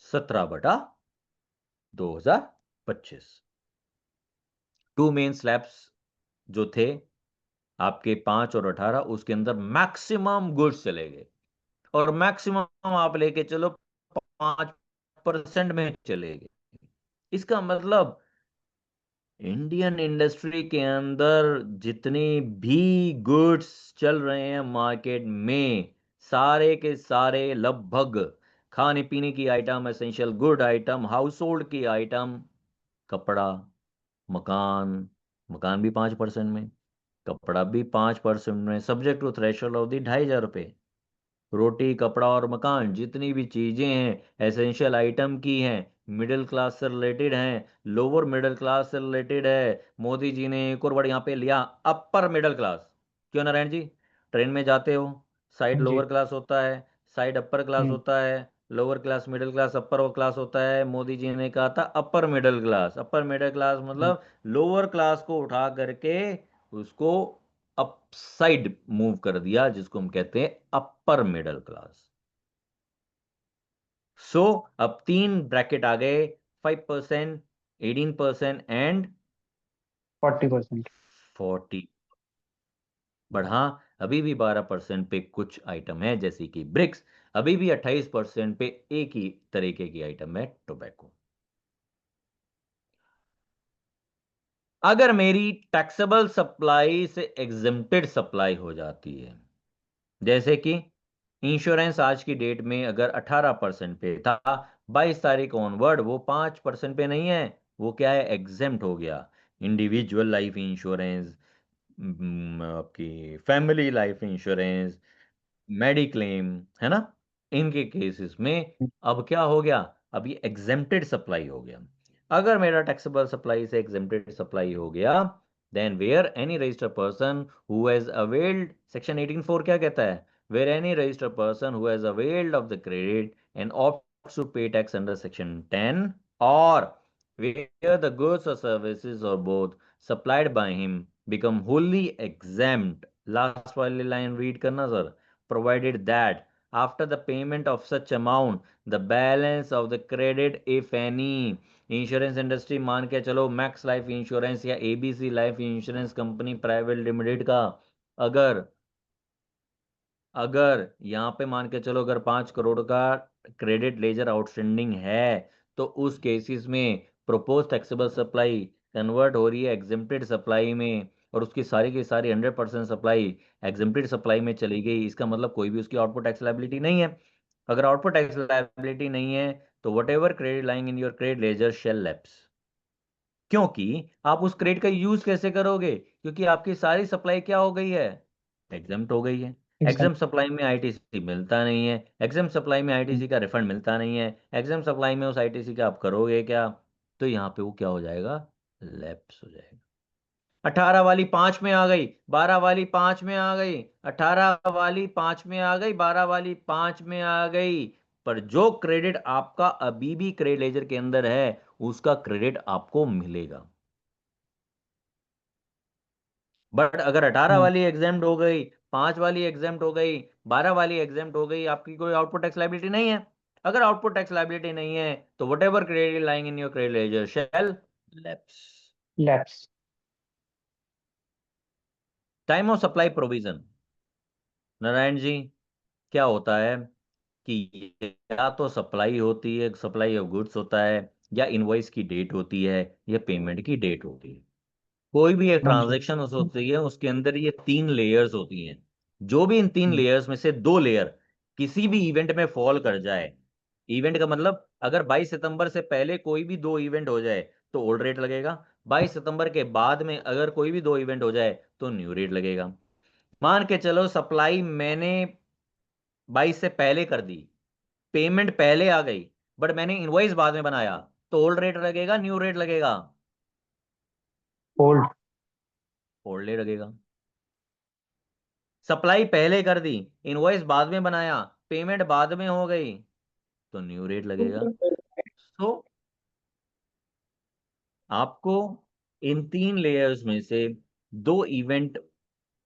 17/2025। टू मेन स्लैब्स जो थे आपके 5 और 18, उसके अंदर मैक्सिमम गुड्स चले गए, और मैक्सिमम आप लेके चलो 5% में चले गए। इसका मतलब इंडियन इंडस्ट्री के अंदर जितनी भी गुड्स चल रहे हैं मार्केट में, सारे के सारे लगभग खाने पीने की item, essential good item, house hold की आइटम, कपड़ा, मकान, मकान भी 5% में, कपड़ा भी 5% में, subject to threshold of the 2,500 रुपये। रोटी, कपड़ा और मकान जितनी भी चीजें हैं एसेंशियल आइटम की हैं, मिडिल क्लास से रिलेटेड हैं, लोअर मिडिल क्लास से रिलेटेड है। मोदी जी ने एक और वर्ड यहाँ पे लिया, अपर मिडिल क्लास। क्यों नारायण जी? ट्रेन में जाते हो, साइड जी। लोअर क्लास होता है, साइड अपर क्लास होता है, lower class, middle class, upper class होता है। मोदी जी ने कहा था upper middle class. Upper middle class मतलब लोअर क्लास को उठा करके उसको अप साइड मूव कर दिया, जिसको हम कहते हैं अपर मिडिल क्लास। सो अब 3 ब्रैकेट आ गए, 5%, 18% एंड 40%। 40। बट हाँ, अभी भी 12% पे कुछ आइटम है, जैसे कि ब्रिक्स। अभी भी 28% पे एक ही तरीके की आइटम है, टोबैको। अगर मेरी टैक्सेबल सप्लाई से एग्जेम्प्टेड सप्लाई हो जाती है, जैसे कि इंश्योरेंस आज की डेट में अगर 18% पे था, 22 तारीख ऑनवर्ड वो 5% पे नहीं है, वो क्या है, एग्जेम्प्ट हो गया। इंडिविजुअल लाइफ इंश्योरेंस, आपकी फैमिली लाइफ इंश्योरेंस, मेडिक्लेम, है ना, इनके केसेस में अब क्या हो गया, अब ये एग्जेम्प्टेड सप्लाई हो गया। अगर मेरा टैक्सेबल सप्लाई से एग्जेम्प्टेड सप्लाई हो गया, then where any registered person who has availed, section 18(4) क्या कहता है, where any registered person who has availed of the credit and opts to pay tax under section 10, और where the goods or services or both supplied by him become wholly exempt, last वाली line read करना sir, provided that after the payment of such amount the balance of the credit if any। Insurance industry मान के चलो, max life insurance या ABC life insurance company private limited का, अगर अगर यहाँ पे मान के चलो अगर 5 करोड़ का क्रेडिट लेजर आउटस्टैंडिंग है, तो उस केसेस में प्रोपोज टैक्सेबल सप्लाई कन्वर्ट हो रही है एग्जेम्प्टेड सप्लाई में, और उसकी सारी की सारी 100% सप्लाई एग्जेम्प्टेड सप्लाई में चली गई। इसका मतलब कोई भी उसकी आउटपुट टैक्स लायबिलिटी नहीं है। अगर आउटपुट टैक्स लायबिलिटी नहीं है तो whatever credit lying in your credit ledger shall lapse. क्योंकि आप उस क्रेडिट का यूज कैसे करोगे, क्योंकि आपकी सारी सप्लाई क्या हो गई है, एग्जेम्प्ट हो गई है। एग्जाम सप्लाई में आईटीसी मिलता नहीं है, एग्जाम सप्लाई में आईटीसी का रिफंड मिलता नहीं है, एग्जाम सप्लाई में उस आईटीसी का आप करोगे क्या, तो यहाँ पे वो क्या हो जाएगा, लैप्स हो जाएगा। 18 वाली 5 में आ गई, 12 वाली 5 में आ गई, 18 वाली 5 में आ गई, 12 वाली 5 में आ गई, पर जो क्रेडिट आपका अभी भी क्रेडिट लेजर के अंदर है उसका क्रेडिट आपको मिलेगा। बट अगर 18 वाली एग्जाम्प्ट हो गई, 5 वाली एग्जाम्प्ट हो गई, 12 वाली एग्जाम्प्ट हो गई, आपकी कोई आउटपुट टैक्स लायबिलिटी नहीं है। अगर आउटपुट टैक्स लायबिलिटी नहीं है तो whatever credit lying in your credit ledger shall lapse. Time of supply provision, Narayan ji, क्या होता है कि या तो सप्लाई होती है, सप्लाई ऑफ गुड्स होता है, या इनवॉइस की डेट होती है, या पेमेंट की डेट होती है। कोई भी एक ट्रांजैक्शन होती है उसके अंदर ये 3 लेयर्स होती हैं। जो भी इन 3 लेयर्स में से 2 लेयर किसी भी इवेंट में फॉल कर जाए, इवेंट का मतलब अगर 22 सितंबर से पहले कोई भी 2 इवेंट हो जाए तो ओल्ड रेट लगेगा, 22 सितंबर के बाद में अगर कोई भी 2 इवेंट हो जाए तो न्यू रेट लगेगा। मान के चलो सप्लाई मैंने 22 से पहले कर दी, पेमेंट पहले आ गई, बट मैंने इनवॉइस बाद में बनाया, तो ओल्ड रेट लगेगा न्यू रेट लगेगा? ओल्ड। ओल्ड रेट लगेगा। सप्लाई पहले कर दी, इनवॉइस बाद में बनाया, पेमेंट बाद में हो गई, तो न्यू रेट लगेगा। तो आपको इन 3 लेयर्स में से 2 इवेंट,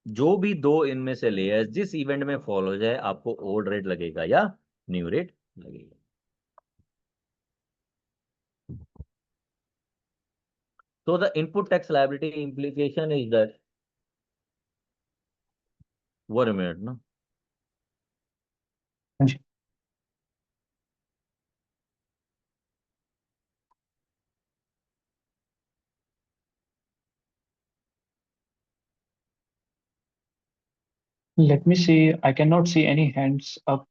जो भी 2 इनमें से लेयर्स जिस इवेंट में फॉलो हो जाए, आपको ओल्ड रेट लगेगा या न्यू रेट लगेगा। So the input tax liability implication is that, one minute, no? हाँ जी। Let me see. I cannot see any hands up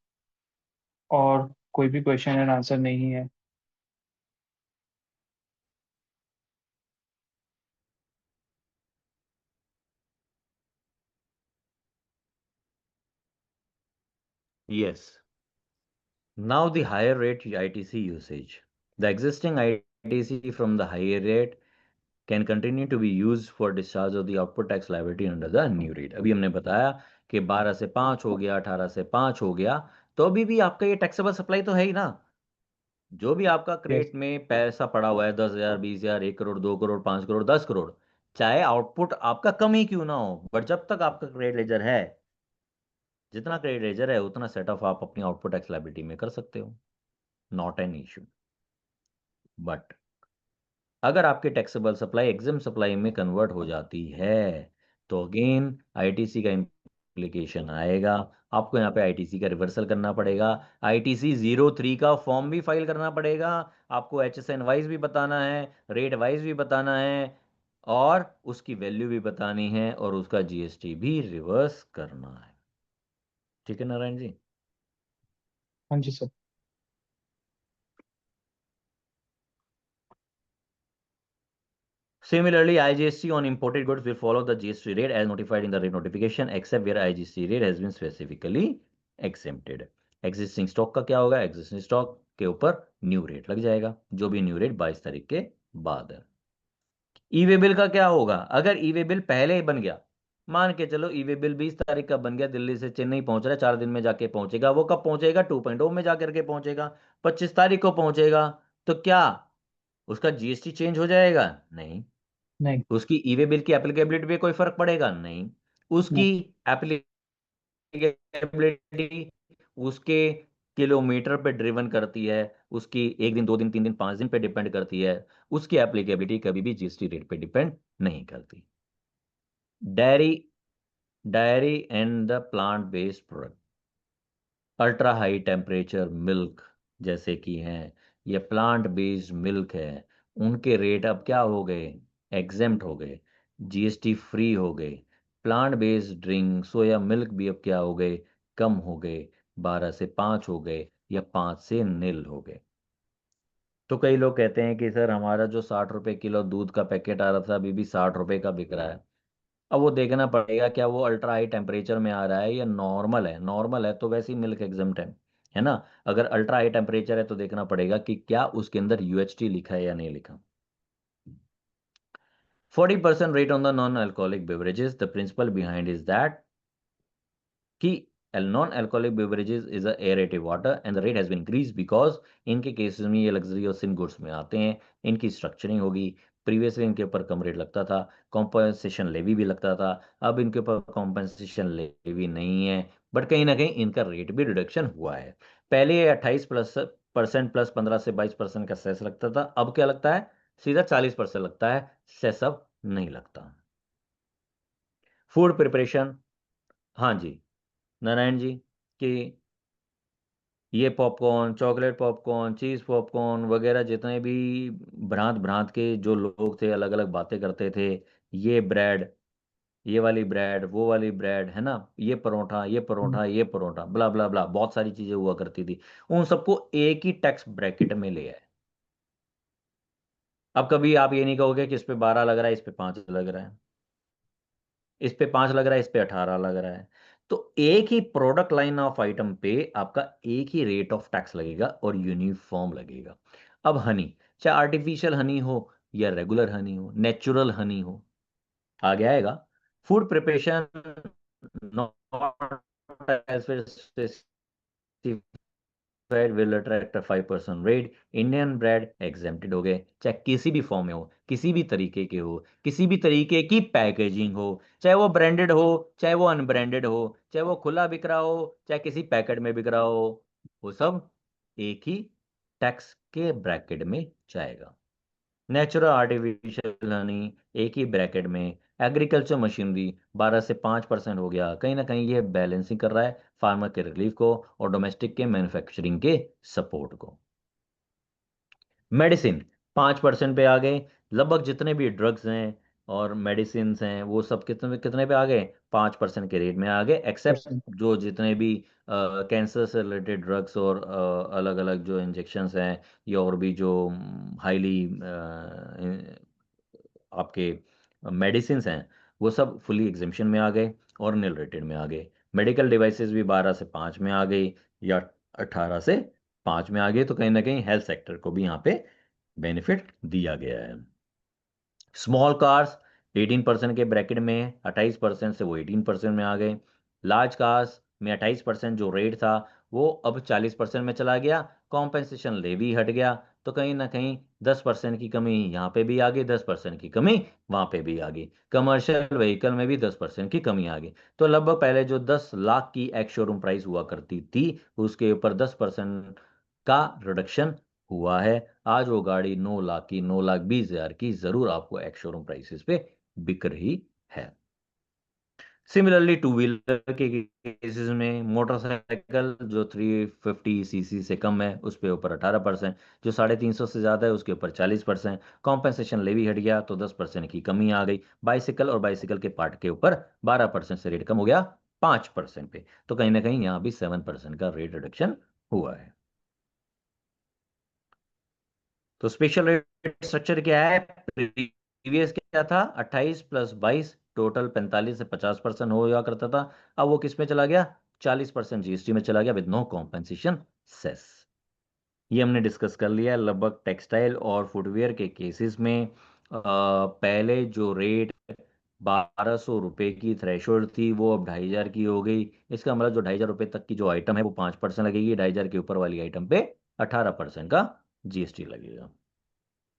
और कोई भी क्वेश्चन एंड आंसर नहीं है। Yes. Now the higher rate ITC usage. The existing ITC from the higher rate can continue to be used for discharge of the output tax liability under the new rate. अभी हमने बताया कि 12 से 5 हो गया, 18 से 5 हो गया, तो अभी भी आपका ये टैक्सेबल सप्लाई तो है ही ना। जो भी आपका क्रेडिट में पैसा पड़ा हुआ है, 10,000, 20,000, 1 करोड़, 2 करोड़, 5 करोड़, 10 करोड़, चाहे आउटपुट आपका कम ही क्यों ना हो, बट जब तक आपका क्रेडिट लेजर है, जितना क्रेडिट लेजर है उतना सेट ऑफ आप अपनी आउटपुट टैक्स लायबिलिटी में कर सकते हो, नॉट एन इश्यू। बट अगर आपकी टैक्सेबल सप्लाई एग्जाम सप्लाई में कन्वर्ट हो जाती है, तो अगेन आईटीसी का इम्प्लीकेशन आएगा। आपको यहाँ पे आईटीसी का रिवर्सल करना पड़ेगा, आईटीसी 03 का फॉर्म भी फाइल करना पड़ेगा, आपको एचएसएन वाइज भी बताना है, रेट वाइज भी बताना है, और उसकी वैल्यू भी बतानी है, और उसका जीएसटी भी रिवर्स करना है। ठीक है नारायण जी? हाँ जी sir. Similarly, IGST on imported goods will follow the GST rate as notified in the rate notification, except where IGST rate has been specifically exempted. Existing stock का क्या होगा? Existing stock के ऊपर न्यू रेट लग जाएगा, जो भी new rate 22 तारीख के बाद है। ई वे बिल का क्या होगा? अगर ई वे बिल पहले ही बन गया, मान के चलो ई वे बिल 20 तारीख का बन गया, दिल्ली से चेन्नई पहुंच रहा है, 4 दिन में जाके पहुंचेगा, वो कब पहुंचेगा? 2.0 में जाकर के पहुंचेगा, 25 तारीख को पहुंचेगा, तो क्या उसका जीएसटी चेंज हो जाएगा? नहीं। नहीं। उसकी ई वे बिल की एप्लीकेबिलिटी पे कोई फर्क पड़ेगा? नहीं। उसकी एप्लीकेबिलिटी उसके किलोमीटर पे ड्रिवन करती है, उसकी 1 दिन, 2 दिन, 3 दिन, 5 दिन पे डिपेंड करती है, उसकी एप्लीकेबिलिटी कभी भी जीएसटी रेट पे डिपेंड नहीं करती। Dairy dairy and the plant based product, ultra high temperature milk जैसे कि हैं, ये प्लांट बेस्ड मिल्क है, उनके रेट अब क्या हो गए? एग्जेम्प्ट हो गए, जीएसटी फ्री हो गए। Plant based drink, soya milk भी अब क्या हो गए? कम हो गए, 12 से 5 हो गए, या 5 से नील हो गए। तो कई लोग कहते हैं कि सर हमारा जो 60 रुपए किलो दूध का पैकेट आ रहा था, अभी भी 60 रुपए का बिक रहा है। अब वो देखना पड़ेगा क्या वो अल्ट्रा हाई टेम्परेचर में आ रहा है या नॉर्मल है। नॉर्मल है तो वैसे ही मिल्क एग्जम्प्ट है ना। अगर अल्ट्रा हाई टेम्परेचर है तो देखना पड़ेगा कि क्या उसके अंदर यूएचटी लिखा है या नहीं लिखा। 40% rate on the non-alcoholic beverages. The principle behind is that कि non-alcoholic beverages is a aerated water and the rate has been increased because इनके केसेस में ये लग्जरी और सिम गुड्स में आते हैं, इनकी स्ट्रक्चरिंग होगी। प्रीवियसली इनके ऊपर कम रेट लगता था, कॉम्पनसेशन लेवी भी लगता था, अब इनके ऊपर कॉम्पनसेशन लेवी नहीं है, बट कहीं ना कहीं इनका रेट भी रिडक्शन हुआ है। पहले ये 28% प्लस 15 से 22% का सेस लगता था, अब क्या लगता है? सीधा 40% लगता है, सेस अब नहीं लगता। फूड प्रिपरेशन, हाँ जी नारायण जी, कि ये पॉपकॉर्न, चॉकलेट पॉपकॉर्न, चीज़ पॉपकॉर्न वगैरह जितने भी भ्रांत भ्रांत के जो लोग थे, अलग अलग बातें करते थे, ये ब्रेड, ये वाली ब्रेड, वो वाली ब्रेड, है ना, ये परोठा, ये परोठा, ये परोठा, ब्ला ब्ला ब्ला, बहुत सारी चीजें हुआ करती थी। उन सबको एक ही टैक्स ब्रैकेट में ले आए। अब कभी आप ये नहीं कहोगे कि इस पे 12 लग रहा है, इस पे 5 लग रहा है, इस पे 5 लग रहा है, इस पे 18 लग रहा है। तो एक ही प्रोडक्ट लाइन ऑफ आइटम पे आपका एक ही रेट ऑफ टैक्स लगेगा और यूनिफॉर्म लगेगा। अब हनी, चाहे आर्टिफिशियल हनी हो या रेगुलर हनी हो, नेचुरल हनी हो, आगे आएगा। Food preparation not will attract a 5% rate। Indian bread exempted हो गए, चाहे किसी भी फॉर्म में हो, किसी भी तरीके के हो, किसी भी तरीके की पैकेजिंग हो, चाहे वो ब्रांडेड हो, चाहे वो अनब्रांडेड हो, चाहे वो खुला बिक रहा हो, चाहे किसी पैकेट में बिक रहा हो, वो सब एक ही टैक्स के ब्रैकेट में जाएगा। नेचुरल आर्टिफिशियल हनी एक ही ब्रैकेट में। एग्रीकल्चर मशीनरी 12 से 5% हो गया, कहीं ना कहीं ये बैलेंसिंग कर रहा है फार्मर के रिलीफ को और डोमेस्टिक के मैन्युफैक्चरिंग के सपोर्ट को। मेडिसिन 5% पे आ गए। लगभग जितने भी ड्रग्स हैं और मेडिसिन हैं वो सब कितने कितने पे आ गए, 5% के रेट में आ गए, एक्सेप्ट परसेंट। जो जितने भी कैंसर से रिलेटेड ड्रग्स और अलग अलग जो इंजेक्शंस हैं या और भी जो हाईली आपके मेडिसिन हैं, वो सब फुली एग्जिम्पशन में आ गए और निल रेटेड में आ गए। मेडिकल डिवाइसेस भी 12 से 5 में आ गई या 18 से 5 में आ गए। तो कहीं ना कहीं हेल्थ सेक्टर को भी यहाँ पे बेनिफिट दिया गया है। स्मॉल कार्स 18% के ब्रैकेट में है, 28% से वो 18% में आ गए। लार्ज कार्स में 28% जो रेट था वो अब 40% में चला गया, कॉम्पेंसेशन लेवी हट गया। तो कहीं ना कहीं 10% की कमी यहाँ पे भी आ गई, 10% की कमी वहाँ पे भी आ गई। कमर्शियल व्हीकल में भी 10% की कमी आ गई। तो लगभग पहले जो 10 लाख की एक शोरूम प्राइस हुआ करती थी उसके ऊपर 10% का रिडक्शन हुआ है। आज वो गाड़ी 9 लाख की, 9,20,000 की जरूर आपको एक्स शोरूम प्राइसेस पे बिक रही है। सिमिलरली टू व्हीलर के केसेस में मोटरसाइकिल जो 350 सीसी से कम है उस पे ऊपर 18%, जो 350 से ज्यादा है उसके ऊपर 40%, कॉम्पेंसेशन लेवी हट गया तो 10% की कमी आ गई। बाइसिकल और बाइसिकल के पार्ट के ऊपर 12% से रेट कम हो गया 5% पे। तो कहीं ना कहीं यहाँ भी 7% का रेट रिडक्शन हुआ है। तो स्पेशल रेट स्ट्रक्चर क्या है, प्रीवियस क्या था, 28 + 22 टोटल 45 से 50% हो जाया करता था। अब वो किस में चला गया, 40% जीएसटी में चला गया विद नो कॉम्पेंसेशन सेस। ये हमने डिस्कस कर लिया। लगभग टेक्सटाइल और फुटवेयर के केसेस में पहले जो रेट 1,200 रुपए की थ्रेशोल्ड थी वो अब 2,500 की हो गई। इसका मतलब जो 2,500 रुपए तक की जो आइटम है वो 5% लगेगी, 2,500 के ऊपर वाली आइटम पे 18% का जीएसटी लगेगा।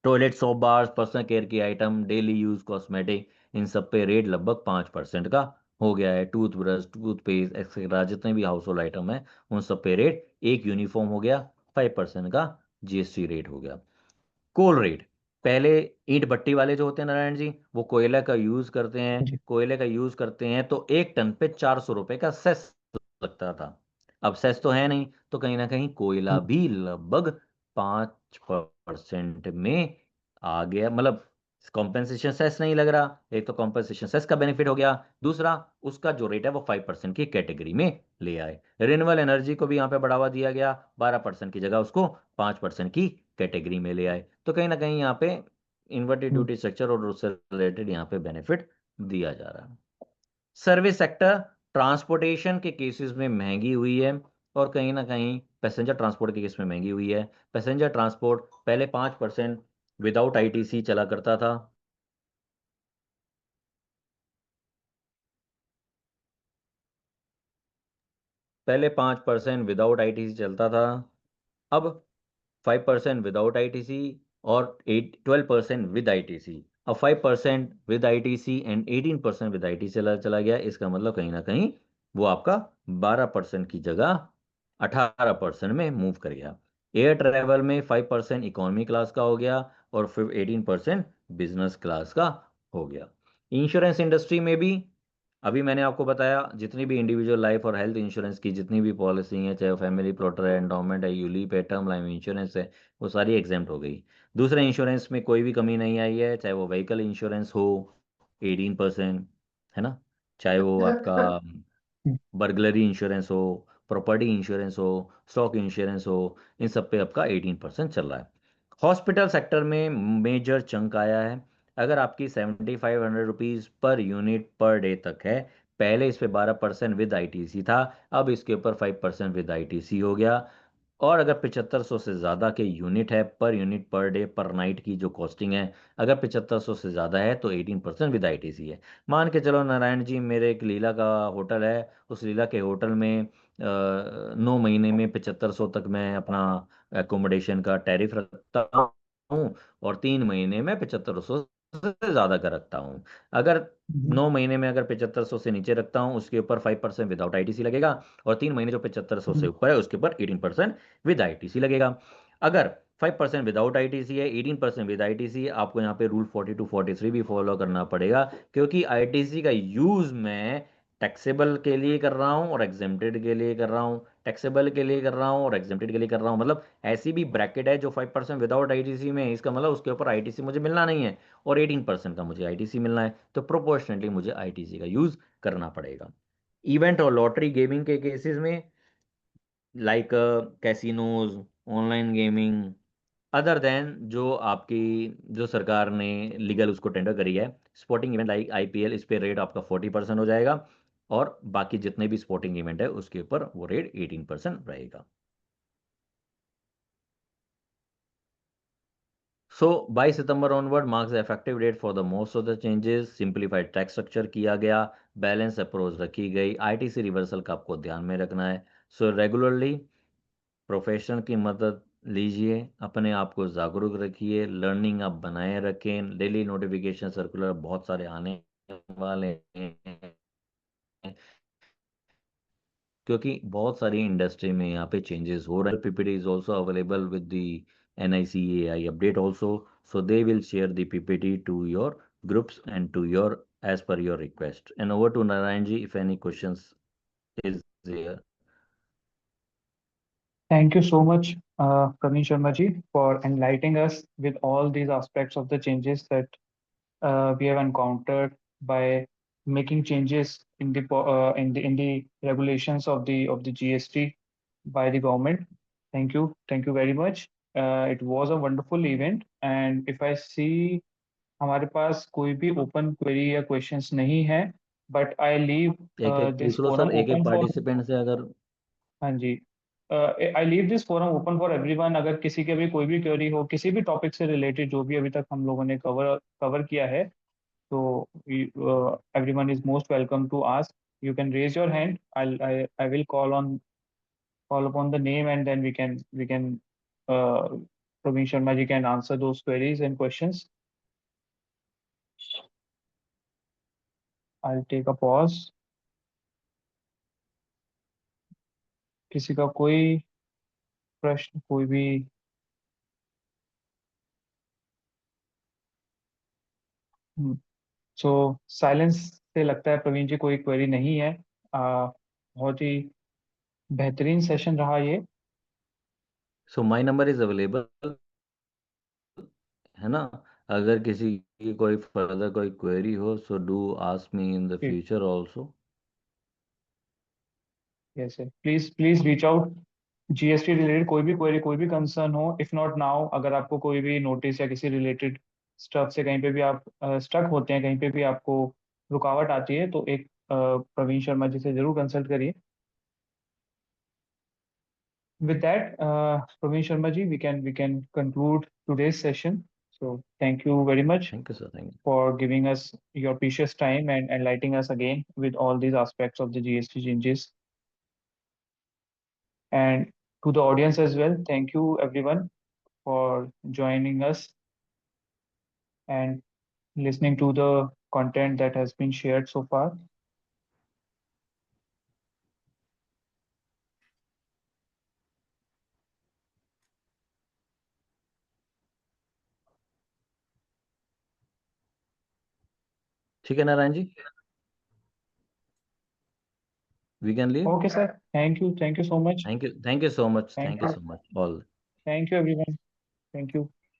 Toilet soap bars, personal care की आइटम, डेली यूज कॉस्मेटिक, इन सब पे रेट लगभग 5% का हो गया है। टूथब्रश, टूथपेस्ट एक्सेट्रा जितने भी हाउस होल्ड आइटम है उन सब पे रेट एक यूनिफॉर्म हो गया, 5% का जीएसटी रेट हो गया। कोल रेट, पहले ईंट भट्टी वाले जो होते हैं नारायण जी वो कोयला का यूज करते हैं, जी। कोयले का यूज करते हैं तो 1 टन पे 400 रुपए का सेस लगता था। अब सेस तो है नहीं, तो कहीं ना कहीं कोयला भी लगभग 5% में आ गया। मतलब कॉम्पेंसेशन सेस नहीं लग रहा, एक तो कॉम्पेंसेशन सेस का बेनिफिट हो गया, दूसरा उसका जो रेट है वो 5% की कैटेगरी में ले आए। रिन्यूएबल एनर्जी को भी यहाँ पे बढ़ावा दिया गया, 12% की जगह उसको 5% की कैटेगरी में ले आए। तो कहीं ना कहीं यहाँ पे इन्वर्टेड ड्यूटी स्ट्रक्चर और उससे रिलेटेड यहाँ पे बेनिफिट दिया जा रहा है। सर्विस सेक्टर ट्रांसपोर्टेशन के केसेस में महंगी हुई है और कहीं ना कहीं पैसेंजर ट्रांसपोर्ट के केस में महंगी हुई है। पैसेंजर ट्रांसपोर्ट पहले 5% विदाउट आईटीसी चला करता था, पहले 5% विदाउट आईटीसी चलता था, अब 5% विदाउट आईटीसी और 12% विद आईटीसी। अब 5% with ITC and 18% with ITC चला चला गया। इसका मतलब कहीं ना कहीं वो आपका 12% की जगह 18% में मूव कर गया। एयर ट्रैवल में 5% इकोनॉमी क्लास का हो गया और फिर 18% बिजनेस क्लास का हो गया। इंश्योरेंस इंडस्ट्री में भी अभी मैंने आपको बताया जितनी भी इंडिविजुअल लाइफ और हेल्थ इंश्योरेंस की जितनी भी पॉलिसी है, चाहे फैमिली प्लॉटर है, एंडोमेंट है, यूलिप है, टर्म लाइफ इंश्योरेंस है, वो सारी एग्जेम्प्ट हो गई। दूसरे इंश्योरेंस में कोई भी कमी नहीं आई है, चाहे वो व्हीकल इंश्योरेंस हो 18%, है ना, चाहे वो आपका बर्गलरी इंश्योरेंस हो, प्रॉपर्टी इंश्योरेंस हो, स्टॉक इंश्योरेंस हो, इन सब पे आपका 18% चल रहा है। हॉस्पिटल सेक्टर में मेजर चंक आया है। अगर आपकी 7500 rupees per unit per day तक है, पहले इस पे 12% विद आईटीसी था, अब इसके ऊपर 5% विद आईटीसी हो गया। और अगर 7500 से ज़्यादा के यूनिट है, पर यूनिट पर डे पर नाइट की जो कॉस्टिंग है, अगर 7500 से ज़्यादा है तो 18% विद आईटीसी है। मान के चलो नारायण जी, मेरे एक लीला का होटल है, उस लीला के होटल में 9 महीने में 7500 तक मैं अपना एकोमोडेशन का टैरिफ रखता हूँ, और 3 महीने में 7500 से ज़्यादा का रखता हूँ। अगर 9 महीने में अगर 7500 से नीचे रखता हूँ, उसके ऊपर 5% विदाउट आईटीसी लगेगा, और 3 महीने जो 7500 से ऊपर है उसके ऊपर 18% विद आईटीसी लगेगा। अगर 5% विदाउट आईटीसी है, 18% विद आईटीसी है, आपको यहाँ पे रूल 42-43 भी फॉलो करना पड़ेगा, क्योंकि आईटीसी का यूज मैं टैक्सेबल के लिए कर रहा हूँ और एग्जेम्प्टेड के लिए कर रहा हूँ, टैक्सेबल के लिए कर रहा हूँ और एग्जेम्प्टेड के लिए कर रहा हूँ। मतलब ऐसी भी ब्रैकेट है जो 5% विदाउट आईटीसी में है, इसका मतलब उसके ऊपर आईटीसी मुझे मिलना नहीं है, और 18% का मुझे आईटीसी मिलना है, तो प्रोपोर्शनेटली मुझे आईटीसी का यूज करना पड़ेगा। इवेंट और लॉटरी गेमिंग के केसेस में, like casinos, online gaming, other than जो आपकी, जो सरकार ने लीगल उसको टेंडर करी है, स्पोर्टिंग इवेंट लाइक आईपीएल, इस पे रेट आपका 40% हो जाएगा, और बाकी जितने भी स्पोर्टिंग इवेंट है उसके ऊपर वो रेट 18% रहेगा। So 22 September onward marks the effective date for the most of the changes. Simplified tax structure किया गया, बैलेंस अप्रोच रखी गई, आईटीसी रिवर्सल का आपको ध्यान में रखना है। सो रेगुलरली प्रोफेशन की मदद लीजिए, अपने आप को जागरूक रखिए, लर्निंग आप बनाए रखें। डेली नोटिफिकेशन सर्कुलर बहुत सारे आने वाले हैं, क्योंकि बहुत सारी इंडस्ट्री में यहाँ पे चेंजेस हो रहे हैं। PPT is also available with the NICAI update also, so they will share the PPT to your groups and to your as per your request. And over to Narayan ji if any questions is there. Thank you so much, Praveen Sharma ji, for enlightening us with all these aspects of the changes that we have encountered by making changes in the in the regulations of the GST by the government. Thank you very much. It was a wonderful event, and if I see हमारे पास कोई भी open query या questions नहीं है, but I leave एक एक this पूछ लो forum sir, एक एक ओपन फॉर, पार्टिसिपेंट से अगर। हाँ जी, I leave this forum open for everyone. अगर किसी के भी कोई भी क्वेरी हो किसी भी टॉपिक से रिलेटेड, जो भी अभी तक हम लोगों ने कवर किया है, तो everyone is most welcome to ask. You can raise your hand. I will call upon the name, and then we can Praveen Sharma ji can answer those queries and questions. I'll take a pause. किसी का कोई प्रश्न, कोई भी? सो silence से लगता है प्रवीण जी कोई क्वेरी नहीं है। बहुत ही बेहतरीन सेशन रहा ये। सो माई नंबर इज अवेलेबल, है ना, अगर किसी की कोई फर्दर कोई क्वेरी हो, so do ask me in the future also. Yes sir, please please reach out. GST related कोई भी क्वेरी, कोई भी कंसर्न हो, इफ नॉट नाउ, अगर आपको कोई भी नोटिस या किसी रिलेटेड स्टफ से कहीं पे भी आप स्टक होते हैं, कहीं पे भी आपको रुकावट आती है, तो एक प्रवीण शर्मा जी से जरूर कंसल्ट करिए। With that, Praveen Sharma ji, we can conclude today's session. So thank you very much thank you sir, thank you. for giving us your precious time and enlightening us again with all these aspects of the GST changes. And to the audience as well, thank you everyone for joining us and listening to the content that has been shared so far. ठीक है Narayan ji, we can leave. Okay, sir. Thank you so much. Thank you so much, Thank thank you you. So much all. Thank you everyone. Thank you.